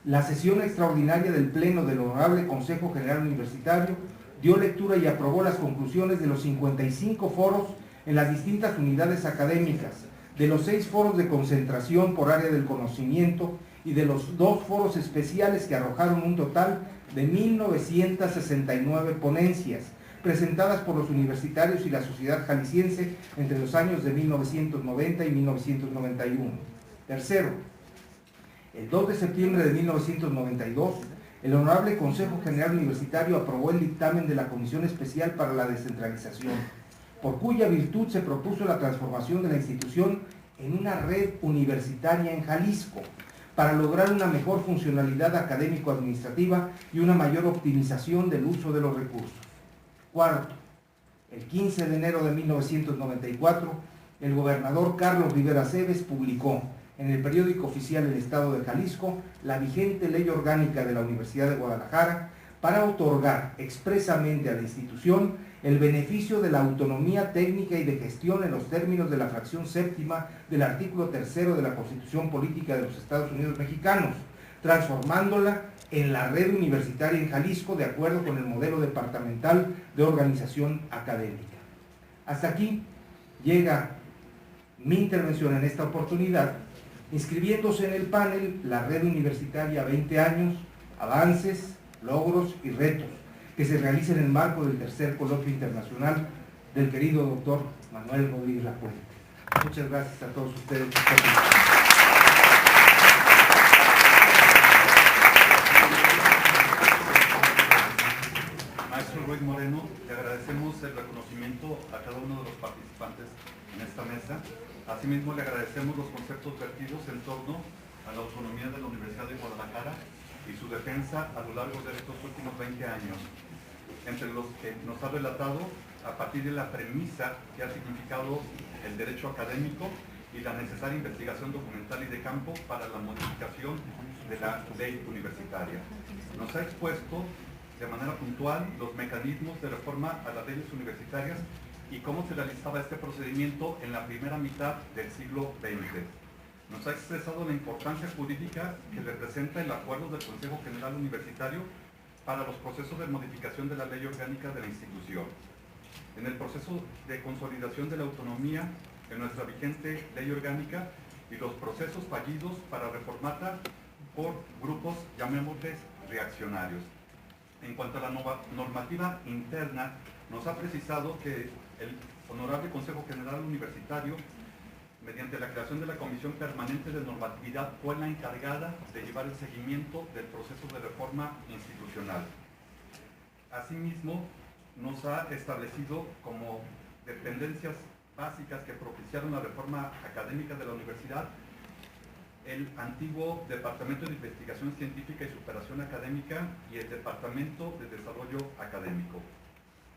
la sesión extraordinaria del Pleno del Honorable Consejo General Universitario dio lectura y aprobó las conclusiones de los 55 foros en las distintas unidades académicas, de los 6 foros de concentración por área del conocimiento y de los 2 foros especiales que arrojaron un total de 1969 ponencias, presentadas por los universitarios y la sociedad jalisciense entre los años de 1990 y 1991. Tercero, el 2 de septiembre de 1992, el Honorable Consejo General Universitario aprobó el dictamen de la Comisión Especial para la Descentralización, por cuya virtud se propuso la transformación de la institución en una red universitaria en Jalisco, para lograr una mejor funcionalidad académico-administrativa y una mayor optimización del uso de los recursos. Cuarto, el 15 de enero de 1994, el gobernador Carlos Rivera Cebes publicó en el periódico oficial El Estado de Jalisco la vigente Ley Orgánica de la Universidad de Guadalajara para otorgar expresamente a la institución el beneficio de la autonomía técnica y de gestión en los términos de la fracción 7ª del artículo 3º de la Constitución Política de los Estados Unidos Mexicanos, transformándola en la red universitaria en Jalisco de acuerdo con el modelo departamental de organización académica. Hasta aquí llega mi intervención en esta oportunidad, inscribiéndose en el panel La Red Universitaria 20 años, avances, logros y retos, que se realiza en el marco del tercer coloquio internacional del querido doctor Manuel Rodríguez Lapuente. Muchas gracias a todos ustedes. Maestro Ruiz Moreno, le agradecemos el reconocimiento a cada uno de los participantes en esta mesa. Asimismo, le agradecemos los conceptos vertidos en torno a la autonomía de la Universidad de Guadalajara y su defensa a lo largo de estos últimos 20 años, entre los que nos ha relatado a partir de la premisa que ha significado el derecho académico y la necesaria investigación documental y de campo para la modificación de la ley universitaria. Nos ha expuesto de manera puntual los mecanismos de reforma a las leyes universitarias y cómo se realizaba este procedimiento en la primera mitad del siglo XX. Nos ha expresado la importancia jurídica que representa el acuerdo del Consejo General Universitario para los procesos de modificación de la ley orgánica de la institución. En el proceso de consolidación de la autonomía en nuestra vigente ley orgánica y los procesos fallidos para reformarla por grupos, llamémosles, reaccionarios. En cuanto a la normativa interna, nos ha precisado que el Honorable Consejo General Universitario, mediante la creación de la Comisión Permanente de Normatividad, fue la encargada de llevar el seguimiento del proceso de reforma institucional. Asimismo, nos ha establecido como dependencias básicas que propiciaron la reforma académica de la universidad el antiguo Departamento de Investigación Científica y Superación Académica y el Departamento de Desarrollo Académico.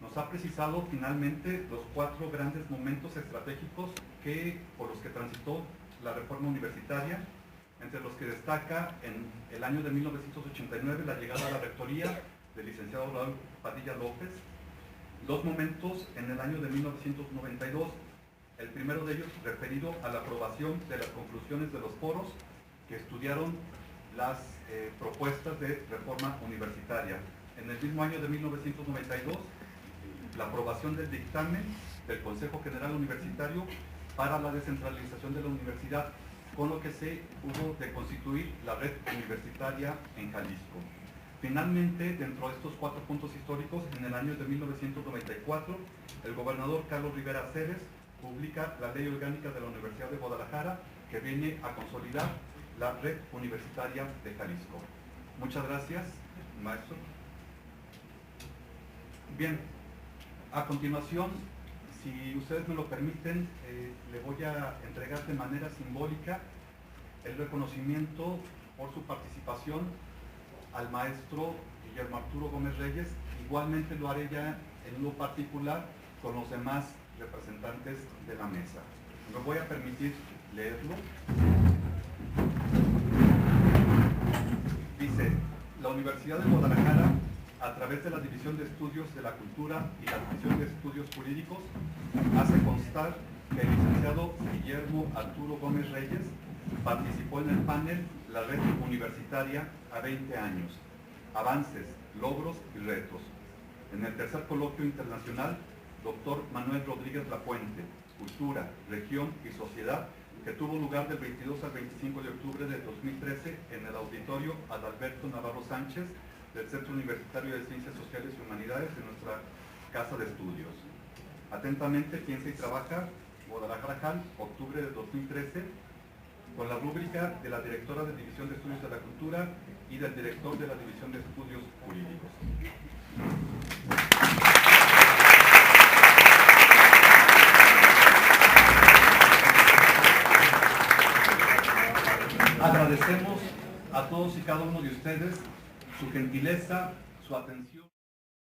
Nos ha precisado finalmente los 4 grandes momentos estratégicos por los que transitó la reforma universitaria, entre los que destaca en el año de 1989 la llegada a la rectoría del licenciado Raúl Padilla López, 2 momentos en el año de 1992, el primero de ellos referido a la aprobación de las conclusiones de los foros que estudiaron las propuestas de reforma universitaria. En el mismo año de 1992, la aprobación del dictamen del Consejo General Universitario para la descentralización de la universidad, con lo que se hubo de constituir la red universitaria en Jalisco. Finalmente, dentro de estos 4 puntos históricos, en el año de 1994, el gobernador Carlos Rivera Cérez publica la Ley Orgánica de la Universidad de Guadalajara, que viene a consolidar la red universitaria de Jalisco. Muchas gracias, maestro. Bien, a continuación, si ustedes me lo permiten, le voy a entregar de manera simbólica el reconocimiento por su participación al maestro Guillermo Arturo Gómez Reyes. Igualmente lo haré ya en lo particular con los demás representantes de la mesa. Me voy a permitir leerlo. Dice: la Universidad de Guadalajara, a través de la División de Estudios de la Cultura y la División de Estudios Jurídicos, hace constar que el licenciado Guillermo Arturo Gómez Reyes participó en el panel La Red Universitaria a 20 años, avances, logros y retos. En el tercer coloquio internacional, Dr. Manuel Rodríguez Lafuente, Cultura, Región y Sociedad, que tuvo lugar del 22 al 25 de octubre de 2013 en el auditorio Adalberto Navarro Sánchez del Centro Universitario de Ciencias Sociales y Humanidades de nuestra Casa de Estudios. Atentamente, piensa y trabaja, Guadalajara JAL, octubre de 2013, con la rúbrica de la directora de División de Estudios de la Cultura y del director de la División de Estudios Jurídicos. Agradecemos a todos y cada uno de ustedes su gentileza, su atención.